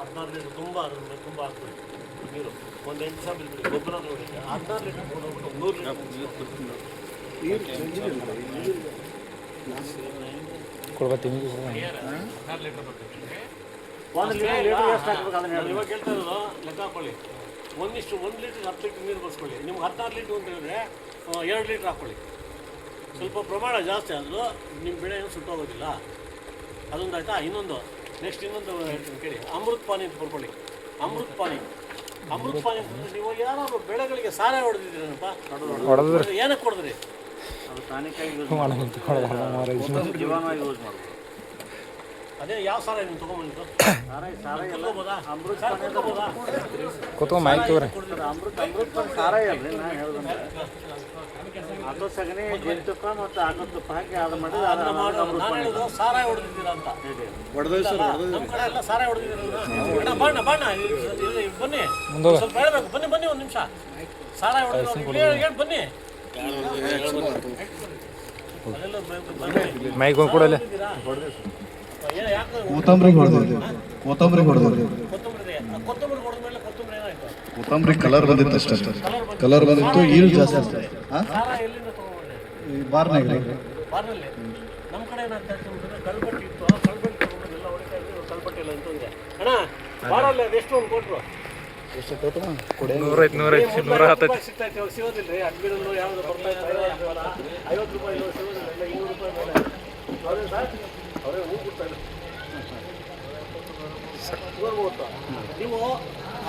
16 ಲೀಟ್ರ್ ತುಂಬ ಅದ್ರ ತುಂಬ ಹಾಕ್ಬಿಡಿ ನೀರು. ಒಂದು 8 ಸಾವಿರ ಬಿಡಿ ಗೊಬ್ಬರ ನೋಡಿ 16 ಲೀಟ್ರ್ ಕೊಡೋಗ್ಬಿಟ್ಟು 100 ಕೊಡ್ಬತ್ತೀನಿ 16 ಲೀಟ್ರ್ ಬರ್ತದೆ. ಇವಾಗ ಹೇಳ್ತಾ ಇರೋದು ಲೆಕ್ಕ ಹಾಕೊಳ್ಳಿ. 1:1 ಲೀಟ್ರಿಗೆ 10 ಲೀಟ್ರ್ ನೀರು ಬರ್ಸ್ಕೊಳ್ಳಿ. ನಿಮ್ಗೆ 16 ಲೀಟ್ರ್ ಅಂತ ಹೇಳಿದ್ರೆ 2 ಲೀಟ್ರ್ ಹಾಕ್ಕೊಳ್ಳಿ. ಸ್ವಲ್ಪ ಪ್ರಮಾಣ ಜಾಸ್ತಿ ಆದರೂ ನಿಮ್ಮ ಬೆಳೆ ಏನು ಸುಟ್ಟೋಗೋದಿಲ್ಲ. ಅದೊಂದು ಆಯಿತಾ. ಇನ್ನೊಂದು ನೆಕ್ಸ್ಟ್ ಇನ್ನೊಂದು ಹೇಳ್ತೀನಿ ಕೇಳಿ, ಅಮೃತ್ ಪಾನಿ ಅಂತ ಬರ್ಕೊಳ್ಳಿ. ಅಮೃತ್ ಪಾನಿ ಅಂತಂದ್ರೆ ನೀವು ಯಾರಾದ್ರು ಬೆಳೆಗಳಿಗೆ ಸಾರ ಹೊಡೆದಿದ್ದೀರನಪ್ಪ? ಏನಕ್ಕೆ ಹೊಡೆದ್ರಿ? ಅದು ಟಾನಿಕಾಗಿ ಯೂಸ್ ಮಾಡೋದು, ಜೀವಾಣು ಯೂಸ್ ಮಾಡೋದು. ಅದೇ ಯಾವ ಸಾರ ನೀವು ತೊಗೊಂಬಂದಿದ್ದು? ಸಾರ ಎಲ್ಲ ಅಮೃತ ಕೂತ್ಕೊಂಡು ಮಾಹಿತಿ ತಗೋರಿ. ಅಮೃತ ಸಾರ ಅಲ್ರಿ ನಾನು ಹೇಳ್ದಂಗೆ. ಆಕಳ ಸಗಣಿ, ಜೇನುತುಪ್ಪ ಮತ್ತು ಆಕಳ ತುಪ್ಪ ಹಾಕಿ ಅದು ಮಾಡಿದ್ರೆ ನಾನು ಹೇಳೋದು ಸಾರ ಹೊಡೆದಿದ್ದೀರಾ ಅಂತ. ನಮ್ಮ ಕಡೆ ಎಲ್ಲ ಸಾರ ಹೊಡೆದಿದ್ದೀರಲ್ಲ. ಬಣ್ಣ ಬನ್ನಿ, ಸ್ವಲ್ಪ ಹೇಳ್ಬೇಕು. ಬನ್ನಿ ಒಂದು ನಿಮಿಷ. ಸಾರ ಹೊಡೆದಿರೋ ಹೇಳಿ ಬನ್ನಿ. ಅದೆಲ್ಲ ಮೈಕ್ ಕೊಡಲ್ಲ. ಕೊತ್ತಂಬರಿ ಹೊಡೆದ್ರಿ. ಕೊತ್ತಂಬರಿ ಹೊಡೆದ್ಮೇಲೆ ಕೊತ್ತಂಬರಿ ಏನಾಯ್ತು? ಕೊತ್ತಂಬರಿ ಕಲರ್ ಬಂದಿತ್ತು ಅಷ್ಟೇ. ಕಲರ್ ಬಂದಿತ್ತು, ಈಲ್ಡ್ ಜಾಸ್ತಿ ಆಗ್ತದೆ. ಸಾರ ಎಲ್ಲಿಂದ ತೊಗೊಂಡ್ರಿ? ಬಾರ್ನಾಗ ಬಾರ್ನಲ್ಲಿ. ನಮ್ಮ ಕಡೆ ಏನಾಗ್ತಾ ಇತ್ತು ಅಂತಂದ್ರೆ ಕಲ್ಪಟ್ಟಿ ಇತ್ತು. ಕಲ್ಪಟ್ಟಿ ತೊಗೊಂಡು ಎಲ್ಲ ಹೊಡಿತಾ ಇದ್ರು. ಕಲ್ಪಟ್ಟಿ ಇಲ್ಲ ಅಂತಂದ್ರೆ ಅಣ್ಣ ಬಾರಲ್ಲಿ ಅದು ಎಷ್ಟು ಒಂದು ಕೊಟ್ಟರು? 100 ಸಿಗ್ತಾ ಇತ್ತು. ಅವಾಗ ಸಿಗೋದಿಲ್ಲ ರೀ. ಅಡ್ಮಿರಲ್ಲು ಯಾವುದು ಬರ್ತಾ ಇತ್ತು 50 ರೂಪಾಯಿ ಸಿಗೋದಿಲ್ಲ. ಎಲ್ಲ 200 ರೂಪಾಯಿ ಮೇಲೆ ಅವರೇ ಸರ್ ಅವರೇ ಹೂ ಕೊಡ್ತಾರೆ. ನೀವು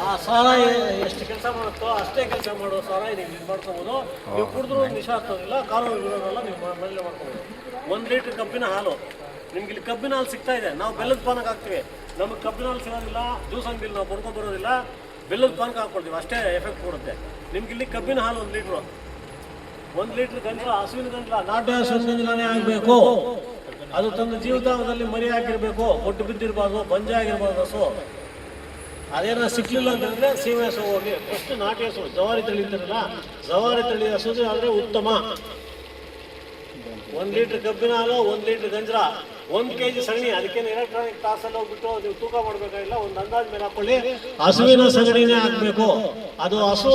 ಆ ಸಾರ ಎಷ್ಟು ಕೆಲಸ ಮಾಡುತ್ತೋ ಅಷ್ಟೇ ಕೆಲಸ ಮಾಡೋ ಸಾರ ನೀವು ಇದು ಮಾಡ್ಕೊಬೋದು. ನೀವು ಕುಡಿದ್ರೂ ನಿಶಾ ಆಗ್ತದಿಲ್ಲ, ಕಾನೂನು ವಿರೋಧಲ್ಲ. ನೀವು ಮನೇಲೆ ಮಾಡ್ಕೊಬೋದು. 1 ಲೀಟ್ರ್ ಕಬ್ಬಿನ ಹಾಲು ನಿಮ್ಗೆ ಇಲ್ಲಿ ಕಬ್ಬಿನ ಹಾಲು ಸಿಗ್ತಾ ಇದೆ. ನಾವು ಬೆಲ್ಲದ ಪಾನಕ್ಕೆ ಹಾಕ್ತೀವಿ. ನಮಗೆ ಕಬ್ಬಿನ ಹಾಲು ಸಿಗೋದಿಲ್ಲ. ಜ್ಯೂಸ್ ಅಂಗಡಿಲಿ ನಾವು ಬರೋದಿಲ್ಲ. ಬೆಲ್ಲದ ಪಾನಕ ಹಾಕ್ಕೊಳ್ತೀವಿ, ಅಷ್ಟೇ ಎಫೆಕ್ಟ್ ಕೊಡುತ್ತೆ. ನಿಮ್ಗೆ ಇಲ್ಲಿ ಕಬ್ಬಿನ ಹಾಲು 1 ಲೀಟ್ರು. 1 ಲೀಟ್ರ್ ಗಂಜಲ, ಹಸುವಿನ ಗಂಜಲ, ನಾಟಿ ಹಸುವಿನ ಗಂಜಲನೇ ಆಗಬೇಕು. ಅದು ತನ್ನ ಜೀವಿತಾವಧಿಯಲ್ಲಿ ಮರಿ ಹಾಕಿರ್ಬೇಕು. ಒಟ್ಟು ಬಿದ್ದಿರಬಾರ್ದು, ಬಂಜ ಆಗಿರ್ಬಾರ್ದು ಹಸು. ಅದೇನೋ ಸಿಕ್ಲಿಲ್ಲ ಅಂತಂದರೆ ಸೀಮೆ ಹಸು ಹೋಗಿ ಫಸ್ಟ್ ನಾಟಿ ಹಸು ಜವಾರಿ ತಳಿ ಇರ್ತಾರಲ್ಲ, ಜವಾರಿ ತಳಿ ಹಸು ಆದರೆ ಉತ್ತಮ. 1 ಲೀಟ್ರ್ ಕಬ್ಬಿನ ಹಾಲು, 1 ಲೀಟ್ರ್ ಗಂಜಲ, 1 kg ಸಗಣಿ. ಅದಕ್ಕೇನು ಎಲೆಕ್ಟ್ರಾನಿಕ್ ತಾಸಲ್ಲಿ ಹೋಗ್ಬಿಟ್ಟು ನೀವು ತೂಕ ಮಾಡಬೇಕಾಗಿಲ್ಲ. ಒಂದು ಅಂದಾಜ್ ಮೇಲೆ ಹಾಕೊಳ್ಳಿ. ಹಸುವಿನ ಸಗಣಿನೇ ಹಾಕಬೇಕು. ಅದು ಹಸು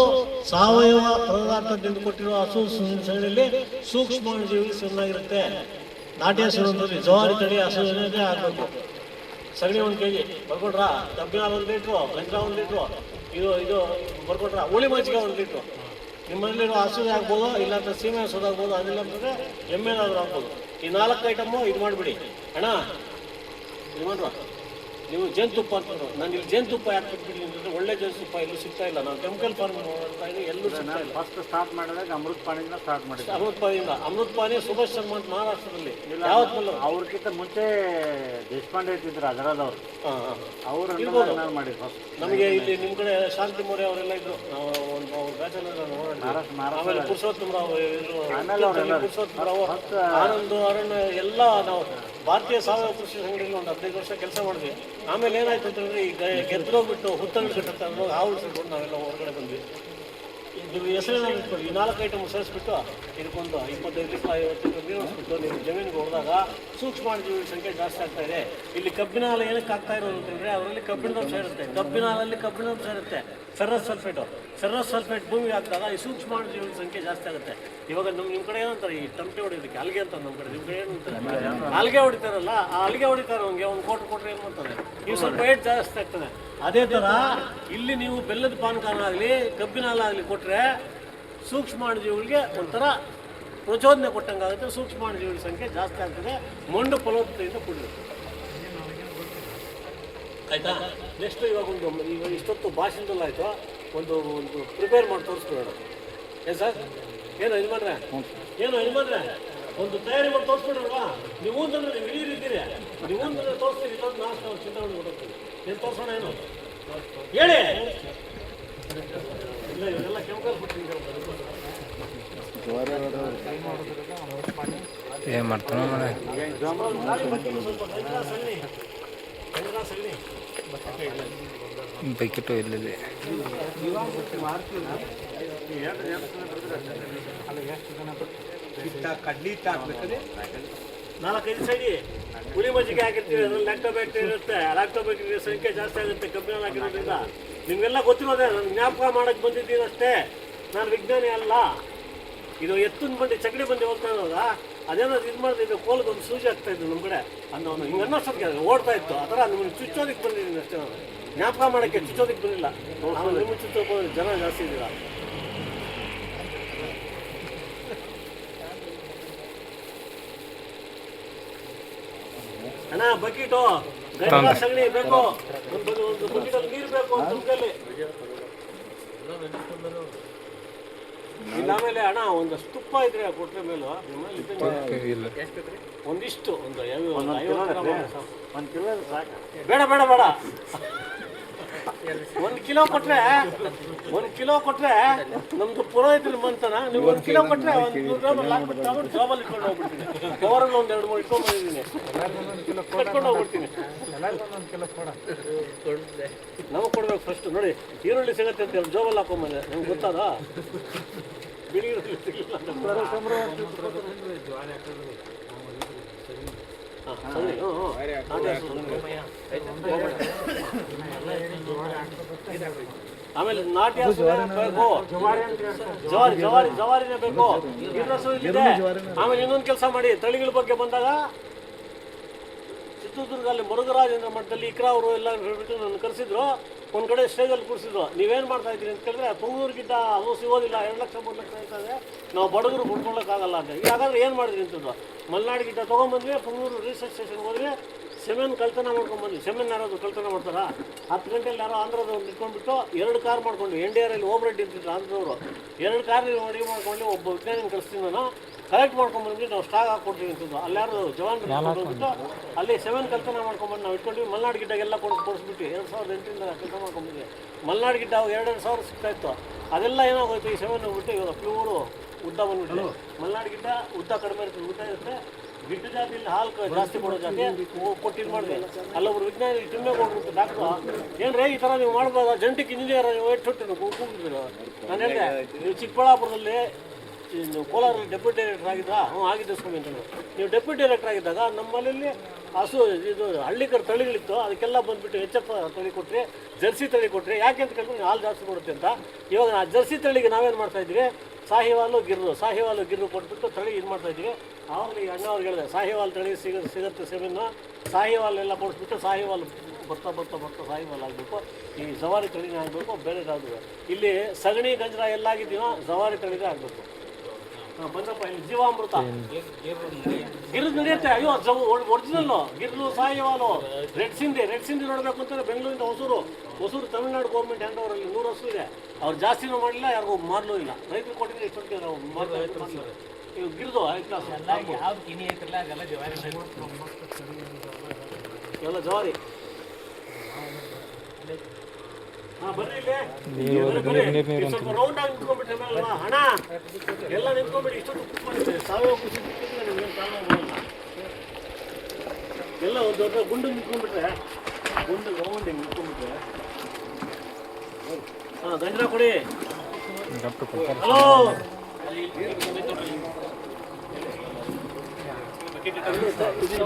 ಸಾವಯವ ಪದಾರ್ಥದಿಂದ ಕೊಟ್ಟಿರುವ ಹಸು ಸಗಣಿಯಲ್ಲಿ ಸೂಕ್ಷ್ಮಾಣುಜೀವಿ ಚೆನ್ನಾಗಿರುತ್ತೆ. ನಾಟಿ ಹಸುವಿನಲ್ಲಿ ಜವಾರಿ ತಳಿ ಹಸುವಿನದೇ ಹಾಕಬೇಕು. ಸಗಣಿ 1 kg ಬರ್ಕೊಟ್ರ. ಕಬ್ಬಿನ ಹಾಲು 1 ಲೀಟ್ರು, ಗಂಜಲ 1 ಲೀಟ್ರು, ಇದು ಬರ್ಕೊಟ್ರ. ಹುಳಿ ಮಜ್ಜಿಗೆ 1 ಲೀಟ್ರು. ನಿಮ್ಮಲ್ಲಿರೋ ಹಸುವೆ ಆಗ್ಬೋದು, ಇಲ್ಲಾಂದ್ರೆ ಸೀಮೆ ಹಸುದಾಗ್ಬೋದು, ಅದಿಲ್ಲ ಅಂತಂದರೆ ಎಮ್ಮೆನಾದರೂ ಆಗ್ಬೋದು. ಈ 4 ಐಟಮು ಇದು ಮಾಡಿಬಿಡಿ. ಅಣ್ಣ ಇದು ಮಾಡ್ರ. ನೀವು ಜೇನುತುಪ್ಪ ಅಂತಂದ್ರು, ನಾನು ಇಲ್ಲಿ ಜೇನುತುಪ್ಪ ಯಾಕೆ ಬಿಟ್ಬಿಡಿ ಅಂತಂದರೆ ಒಳ್ಳೆ ಜೇನುತುಪ್ಪ ಎಲ್ಲೂ ಸಿಗ್ತಾ ಇಲ್ಲ. ನಾನು ಕೆಮಿಕಲ್ ಫಾರ್ಮ್ ಮಾಡ್ತಾ ಇದ್ದೀನಿ, ಎಲ್ಲೂ ಸಿಗ್ತಾ ಇಲ್ಲ. ಫಸ್ಟ್ ಸ್ಟಾರ್ಟ್ ಮಾಡಿದಾಗ ಅಮೃತ ಪಾನಿಯಿಂದ ಸ್ಟಾರ್ಟ್ ಮಾಡಿದ್ದೆ. ಅಮೃತ ಪಾನಿ ಸುಭಾಷ್ ಚಂದ್ರ ಅಂತ ಮಹಾರಾಷ್ಟ್ರದಲ್ಲಿ ಯಾವತ್ತಲ್ಲ ಅವ್ರಿಗಿಂತ ಮುಂಚೆ ದೇಶಪಾಂಡೆ ಇರ್ತಿದ್ರು ಅದರದವ್ರು. ಅವರು ಮಾಡಿ ಫಸ್ಟ್. ನಮಗೆ ಇಲ್ಲಿ ನಿಮ್ಮ ಕಡೆ ಶಾಂತಿ ಮೋರೆ ಅವರೆಲ್ಲ ಇದ್ರು. ನಾವು ಒಂದು ಬ್ಯಾಚಲ್ಲಿ ಆಮೇಲೆ ಪುರುಷೋತ್ತಮರಾವ್ ಇದ್ರು, ಪುರುಷೋತ್ತಮರಾವ್, ಆನಂದ್ ಅರಣ್ಯ ಎಲ್ಲ ನಾವು ಭಾರತೀಯ ಸಾವಯವ ಕೃಷಿ ಸಂಘಟನೆಯಲ್ಲಿ ಒಂದು 15 ವರ್ಷ ಕೆಲಸ ಮಾಡಿದ್ವಿ. ಆಮೇಲೆ ಏನಾಯ್ತು ಅಂತಂದರೆ ಈಗ ಗೆದ್ದೋಗ್ಬಿಟ್ಟು ಹುತ್ತಗಳು ಕಟ್ಟುತ್ತಾರೆ, ಹಾವು ಸಿಟ್ಕೊಂಡು ನಾವೆಲ್ಲ ಹೊರಗಡೆ ಬಂದ್ವಿ. ಇದು ಹೆಸರೇನಾದ್ರು ಇಟ್ಕೊಳ್ಳಿ. ಈ 4 ಐಟಮ್ ಸೇರಿಸ್ಬಿಟ್ಟು ಇದಕ್ಕೊಂದು 25 ಲೀಟ್ರ್ 50 ಲೀಟ್ರ್ ನೀರು ಹಾಕ್ಬಿಟ್ಟು ನೀವು ಜಮೀನಿಗೆ ಹೊಡೆದಾಗ ಸೂಕ್ಷ್ಮಾಣುಜೀವಿ ಸಂಖ್ಯೆ ಜಾಸ್ತಿ ಆಗ್ತಾ ಇದೆ. ಇಲ್ಲಿ ಕಬ್ಬಿನ ಹಾಲು ಏನಕ್ಕೆ ಆಗ್ತಾ ಇರೋದು ಅಂತಂದರೆ ಅದರಲ್ಲಿ ಕಬ್ಬಿಣದಂಶ ಇರುತ್ತೆ. ಕಬ್ಬಿನ ಹಾಲಲ್ಲಿ ಕಬ್ಬಿಣದಂಶ ಇರುತ್ತೆ. ಫೆರಸ್ ಸಲ್ಫೇಟ್ ಭೂಮಿಗೆ ಹಾಕಿದಾಗ ಈ ಸೂಕ್ಷ್ಮಾಣುಜೀವಿ ಸಂಖ್ಯೆ ಜಾಸ್ತಿ ಆಗುತ್ತೆ. ಇವಾಗ ನಿಮ್ಮ ಕಡೆ ಏನಂತಾರೆ, ಈ ಟಮಟೆ ಹೊಡಿಯೋದಕ್ಕೆ ಅಲ್ಲಿಗೆ ಅಂತ. ನಮ್ಮ ಕಡೆ ನಿಮ್ಮ ಕಡೆ ಏನಂತಾರೆ, ಅಲ್ಲಿಗೆ ಹೊಡಿತಾರಲ್ಲ, ಆ ಅಲ್ಲಿಗೆ ಹೊಡಿತಾರೆ. ಅವ್ನಿಗೆ ಒಂದು ಕೊಟ್ಟರೆ ಏನು ಮಾಡ್ತಾರೆ, ನೀವು ಸ್ವಲ್ಪ ರೇಟ್ ಜಾಸ್ತಿ ಆಗ್ತದೆ. ಅದೇ ಥರ ಇಲ್ಲಿ ನೀವು ಬೆಲ್ಲದ ಪಾನಕನಾಗಲಿ ಕಬ್ಬಿನ ಹಾಲಾಗಲಿ ಕೊಟ್ಟರೆ ಸೂಕ್ಷ್ಮಾಣುಜೀವಿಗಳಿಗೆ ಒಂಥರ ಪ್ರಚೋದನೆ ಕೊಟ್ಟಂಗಾಗುತ್ತೆ. ಸೂಕ್ಷ್ಮಾಣುಜೀವಿಗಳ ಸಂಖ್ಯೆ ಜಾಸ್ತಿ ಆಗ್ತದೆ. ಮಣ್ಣು ಫಲವತ್ತತೆಯಿಂದ ಕೂಡಿರುತ್ತೆ. ಆಯಿತಾ? ನೆಕ್ಸ್ಟ್ ಈಗ ಇಷ್ಟೊತ್ತು ಭಾಷಣದಲ್ಲಿ ಆಯಿತು. ಒಂದು ಪ್ರಿಪೇರ್ ಮಾಡಿ ತೋರಿಸ್ಬಿಡೋಣ. ಏನು ಸರ್, ಏನು ಇದು ಮಾಡ್ರೆ, ಒಂದು ತಯಾರಿ ಮಾಡಿ ತೋರಿಸ್ಬಿಡ್ರಲ್ವಾ? ನೀವು ಅಂತಂದ್ರೆ ನೀವು ಹಿರಿಯರಿದ್ದೀರಿ, ನೀವು ಅಂತಂದ್ರೆ ತೋರಿಸ್ತೀರಿ. ಇವತ್ತು ನಾವು ಚಿಂತಾಮಣಿ ಕೊಡ್ತೀವಿ. ಏನು ತೋರಿಸೋಣ, ಏನು ಹೇಳಿ. ಇಲ್ಲ, ಇವರೆಲ್ಲ ಕೆಮಿಕಲ್ ಬಿಟ್ಟು ಏನು ಮಾಡ್ತಾನೆ ಮನೆ ಬೈಕಿಟ್ಟು ಇಲ್ಲಿದೆ ನಾಲ್ಕೈದು ಸೈಡಿ ಹುಳಿ ಮಜ್ಜಿಗೆ ಹಾಕಿರ್ತೀವಿ, ಅದ್ರಲ್ಲಿ ಲ್ಯಾಕ್ಟೋಬ್ಯಾಕ್ಟೀರಿಯಾ ಇರುತ್ತೆ. ಲ್ಯಾಕ್ಟೋಬ್ಯಾಕ್ಟೀರಿಯಾ ಸಂಖ್ಯೆ ಜಾಸ್ತಿ ಆಗುತ್ತೆ ಕಬ್ಬಿನಲ್ಲಿ ಹಾಕಿರೋದ್ರಿಂದ. ನಿಮಗೆಲ್ಲ ಗೊತ್ತಿರೋದೇ, ನಾನು ಜ್ಞಾಪಕ ಮಾಡಕ್ಕೆ ಬಂದಿದ್ದೀನಿ ಅಷ್ಟೇ, ನಾನು ವಿಜ್ಞಾನಿ ಅಲ್ಲ. ಇದು ಎತ್ತಿನ ಬಂಡಿ ಚಕಡಿ ಬಂಡಿ ಹೋಗ್ತಾ ಇರೋದ, ಅದೇನಾದ್ರು ಇದು ಮಾಡಿದ್ರೆ ಇದು ಕೋಲ್ಗೆ ಒಂದು ಸೂಜಿ ಆಗ್ತಾ ಇದ್ದು ನಮ್ಮ ಕಡೆ ಅನ್ನೋ ಹಿಂಗೆ ಅನ್ನೋಷ್ಟೊತ್ತಿಗೆ ಓಡ್ತಾ ಇತ್ತು. ಆ ಥರ ನಿಮ್ಮನ್ನು ಚುಚ್ಚೋದಕ್ಕೆ ಬಂದಿದ್ದೀನಿ ಅಷ್ಟೇ, ನಾನು ಜ್ಞಾಪಕ ಮಾಡೋಕ್ಕೆ ಚುಚ್ಚೋದಕ್ಕೆ ಬಂದಿಲ್ಲ. ನಾವು ನಿಮ್ಮ ಚುಚ್ಚೋಕೆ ಜನ ಜಾಸ್ತಿ ಇದ್ದೀರಾ. ಅಣ್ಣ ಬಕೀಟು ಗಂಜಲ ಸಗಣಿ ಬೇಕು, ಒಂದು ಬಕೀಟಲ್ಲಿ ನೀರು ಬೇಕು ಒಂದು ತುಮಕಲ್ಲಿ. ಇಲ್ಲ ಆಮೇಲೆ ಅಣ್ಣ ಒಂದಷ್ಟು ತುಪ್ಪ ಇದ್ರೆ ಕೊಟ್ಟರೆ ಮೇಲೂ ಇಲ್ಲ ಒಂದಿಷ್ಟು ಒಂದು 1 ಕಿಲೋ ಸಾಕು. ಬೇಡ ಬೇಡ ಬೇಡ 1 ಕಿಲೋ ಕೊಟ್ರೆ 1 ಕಿಲೋ ಕೊಟ್ರೆ ನಮ್ದು ಪುರೋಹಿತರು ಮಂತನ. ನೀವು 1 ಕಿಲೋ ಕೊಟ್ರೆ 100 ಗ್ರಾಮ್ ಹಾಕ್ಬಿಟ್ಟು ತಗೊಂಡು ಜಾಬಲ್ಲಿ ಇಟ್ಕೊಂಡು ಹೋಗ್ಬಿಡ್ತೀನಿ. ಕವರಲ್ಲಿ 1-2-3 ಇಟ್ಕೊಂಡು ಬಂದಿದ್ದೀನಿ, ಕಟ್ಕೊಂಡು ಹೋಗ್ಬಿಡ್ತೀನಿ. ನಮಗೆ ಕೊಡ್ಬೇಕು ಫಸ್ಟ್. ನೋಡಿ ಈರುಳ್ಳಿ ಸಿಗತ್ತೆ ಅಂತ ಹೇಳಿ ಜೋಬಲ್ಲಿ ಹಾಕೊಂಬಂದೆ, ನಮ್ಗೆ ಗೊತ್ತಾದ ಬಿಳಿ ಈರುಳ್ಳಿ ಸಿಗಲಿಲ್ಲ. ಆಮೇಲೆ ನಾಟಿ ಹಸುವೆ ಬೇಕು, ಜವಾರಿನೇ ಬೇಕು, ಗಿರ್ರಸು ಇಲ್ಲಿದೆ. ಆಮೇಲೆ ಇನ್ನೊಂದು ಕೆಲಸ ಮಾಡಿ, ತಳಿಗಳ ಬಗ್ಗೆ ಬಂದಾಗ ಚಿತ್ರದುರ್ಗದಲ್ಲಿ ಮುರುಘರಾಜೇಂದ್ರ ಮಠದಲ್ಲಿ ಇಕ್ರಾ ಅವರು ಎಲ್ಲ ಹೇಳ್ಬಿಟ್ಟು ನನ್ನ ಕರೆಸಿದ್ರು. ಒಂದು ಕಡೆ ಸ್ಟೇಜಲ್ಲಿ ಕೂರಿಸಿದ್ರು. ನೀವೇನು ಮಾಡ್ತಾ ಇದ್ದೀರಿ ಅಂತ ಕೇಳಿದ್ರೆ, ಪುಂಗೂರಿಗಿಂತ ಅದು ಸಿಗೋದಿಲ್ಲ, 2 ಲಕ್ಷ 3 ಲಕ್ಷ ಇರ್ತದೆ, ನಾವು ಬಡಗರು ಬಿಡ್ಕೊಳ್ಳೋಕ್ಕಾಗಲ್ಲ ಅಂತ. ಈಗ ಹಾಗಾದ್ರೆ ಏನು ಮಾಡಿದ್ರಿ ಅಂತಂದು, ಮಲೆನಾಡು ಗಿಡ್ಡ ತೊಗೊಂಬಂದ್ವಿ, ಪುಂಗೂರು ರಿಸರ್ಚ್ ಸ್ಟೇಷನ್ಗೆ ಹೋದ್ವಿ, ಸೆಮೆನ್ ಕಳ್ತನ ಮಾಡ್ಕೊಂಡ್ಬಂದ್ವಿ. ಸೆಮೆನ್ ಯಾರಾದ್ರು ಕಳ್ತನ ಮಾಡ್ತಾರಾ? 10 ಗಂಟೆಯಲ್ಲಿ ಯಾರೋ ಆಂಧ್ರದವ್ರು ನಿಂತ್ಕೊಂಡ್ಬಿಟ್ಟು 2 ಕಾರ್ ಮಾಡ್ಕೊಂಡ್ವಿ. NDRಲ್ಲಿ ಓಬ್ರೆಡ್ ಇರ್ತಿದ್ರು ಆಂಧ್ರದವರು. 2 ಕಾರ್ ಅಡುಗೆ ಮಾಡ್ಕೊಂಡು ಒಬ್ಬ ವಿಜ್ಞಾನಿನ ಕಳಿಸ್ತೀನಿ ನಾನು, ಕಲೆಕ್ಟ್ ಮಾಡ್ಕೊಂಡ್ಬಂದ್ವಿ, ನಾವು ಸ್ಟಾಕ್ ಹಾಕ್ಕೊಡ್ತೀವಿ ಅಂತದ್ದು. ಅಲ್ಲಿ ಯಾರು ಜವಾನ್ರು ಹೋಗ್ಬಿಟ್ಟು ಅಲ್ಲಿ ಸೆಮೆನ್ ಕಳ್ತನ ಮಾಡ್ಕೊಂಡ್ಬಂದು ನಾವು ಇಟ್ಕೊಂಡ್ವಿ. ಮಲೆನಾಡು ಗಿಡ್ಡ ಎಲ್ಲ ಕೊಡಿಸ್ಬಿಟ್ಟು 2008ರಿಂದ ಕೆಲಸ ಮಾಡ್ಕೊಂಡ್ಬಂದ್ವಿ. ಮಲೆನಾಡು ಗಿಡ್ಡ 2-2 ಸಾವಿರ ಸಿಗ್ತಾಯಿತ್ತು. ಅದೆಲ್ಲ ಏನಾಗೋಯ್ತು, ಈ ಸೆಮೆನ್ ಹೋಗ್ಬಿಟ್ಟು ಇವಾಗ ಪ್ಯೂರು ಉದ್ದ ಬಂದ್ಬಿಟ್ಟು. ಮಲೆನಾಡು ಗಿಡ್ಡ ಉದ್ದ ಕಡಿಮೆ ಇರ್ತದೆ, ಉದ್ದ ಇರುತ್ತೆ. ಗಿಡ್ಡ ಜಾತಿಯಲ್ಲಿ ಹಾಲು ಜಾಸ್ತಿ ಕೊಡೋ ಜಾತಿ ಕೊಟ್ಟಿದ್ದು ಮಾಡಿದೆ. ಅಲ್ಲೊಬ್ರು ವಿಜ್ಞಾನಿ ತಿಮ್ಮೇಗೆ ಹೋಗ್ಬಿಟ್ಟು ಡಾಕ್ಟ್ರು, ಏನ್ರಿ ಈ ಥರ ನೀವು ಮಾಡ್ಬೋದಾ, ಜೆನೆಟಿಕ್ ಇಂಜಿನಿಯರ್ ನೀವು ಇಟ್ಟು ಕೂಗಿದ್ರು. ನಾನು ಹೇಳಿದೆ, ನೀವು ಚಿಕ್ಕಬಳ್ಳಾಪುರದಲ್ಲಿ ಕೋಲಾರಲ್ಲಿ ಡೆಪ್ಯೂಟಿ ಡೈರೆಕ್ಟರ್ ಆಗಿದ್ರಾ? ಆಗಿದ್ದ ಸ್ವಾಮಿ ಅಂತಂದ್ರು. ನೀವು ಡೆಪ್ಯೂಟಿ ಡೈರೆಕ್ಟರ್ ಆಗಿದ್ದಾಗ ನಮ್ಮಲ್ಲಿ ಹಸು ಇದು ಹಳ್ಳಿಕರ ತಳಿಗಳಿತ್ತು, ಅದಕ್ಕೆಲ್ಲ ಬಂದುಬಿಟ್ಟು HF ತಳಿ ಕೊಟ್ಟರೆ, ಜರ್ಸಿ ತಳಿ ಕೊಟ್ಟರೆ. ಯಾಕೆ ಅಂತ ಕೇಳಿದ್ರೆ ಹಾಲು ಜಾಸ್ತಿ ಕೊಡುತ್ತೆ ಅಂತ. ಇವಾಗ ಆ ಜರ್ಸಿ ತಳಿಗೆ ನಾವೇನು ಮಾಡ್ತಾಯಿದ್ವಿ, ಸಾಹಿವಾಲು ಗಿರ್ರು ಕೊಟ್ಬಿಟ್ಟು ತಳಿ ಇದು ಮಾಡ್ತಾಯಿದ್ವಿ. ಆವಾಗಲೇ ಈ ಅಣ್ಣವ್ರಿಗೆ ಹೇಳಿದೆ, ಸಾಹಿವಾಲ್ ತಳಿ ಸಿಗುತ್ತೆ ಸೆಮೆನ್ನು, ಸಾಹಿವಾಲ್ ಎಲ್ಲ ಕೊಡಿಸ್ಬಿಟ್ಟು ಸಾಹಿವಾಲ್ ಬರ್ತಾ ಸಾಹಿವಾಲ್ ಆಗಬೇಕು. ಈ ಜವಾರಿ ತಳಿನೇ ಆಗಬೇಕು, ಬೇರೆದಾದ್ರು. ಇಲ್ಲಿ ಸಗಣಿ ಗಂಜಲ ಎಲ್ಲಾಗಿದ್ದೀನೋ ಜವಾರಿ ತಳಿದೇ ಆಗಬೇಕು. ಬಂದಪ್ಪ ಇಲ್ಲಿ ಜೀವಾಮೃತ ಗಿರ್ದು ನಡೆಯುತ್ತೆ. ಅಯ್ಯೋ ಒರಿಜಿನಲ್ಲು ಗಿರ್ಲು ಸಾಹಿವಾಲು ರೆಡ್ ಸಿಂಧಿ ನೋಡಬೇಕು ಅಂತಂದರೆ ಬೆಂಗಳೂರಿಂದ ಹೊಸೂರು ತಮಿಳ್ನಾಡು ಗೌರ್ಮೆಂಟ್ ಹ್ಯಾಂಡ್ ಓವರಲ್ಲಿ 100 ಹಸು ಇದೆ. ಅವ್ರು ಜಾಸ್ತಿನೂ ಮಾಡಲಿಲ್ಲ, ಯಾರಿಗೂ ಮಾರಲೂ ಇಲ್ಲ. ರೈತರು ಕೊಟ್ಟಿದ್ರೆ ಇಷ್ಟೊತ್ತಿಗೆ ನಾವು ಮಾಡ್ತಾರೆ. ಇವು ಗಿರ್ದು ಯಾವ್ದು ಕಿನಿ ಐತ್ರಲ್ಲ ಅದೆಲ್ಲ ಜವಾರಿ ಎಲ್ಲ ಜವಾರಿ. ಬರ್ರಿ ಇಲ್ಲಿ ಸ್ವಲ್ಪ ರೌಂಡ್ ಆಗಿ ನಿಂತ್ಕೊಂಡ್ಬಿಟ್ರೆ ಮೇಲಲ್ವಾ ಹಣ ಎಲ್ಲ ನಿಂತ್ಕೊಂಡ್ಬಿಟ್ಟು ಇಷ್ಟೊತ್ತು ಸಾವಯವ ಕೃಷಿ ನಿಮ್ಗೆ ಕಾರಣ ಬರೋಲ್ಲ. ಎಲ್ಲ ಒಂದು ದೊಡ್ಡ ಗುಂಡು ನಿಂತ್ಕೊಂಡ್ಬಿಟ್ರೆ ರೌಂಡ್ ನಿಂತ್ಕೊಂಡ್ಬಿಟ್ರೆ ಗಂಜಲ ಕೊಡಿ. ಹಲೋ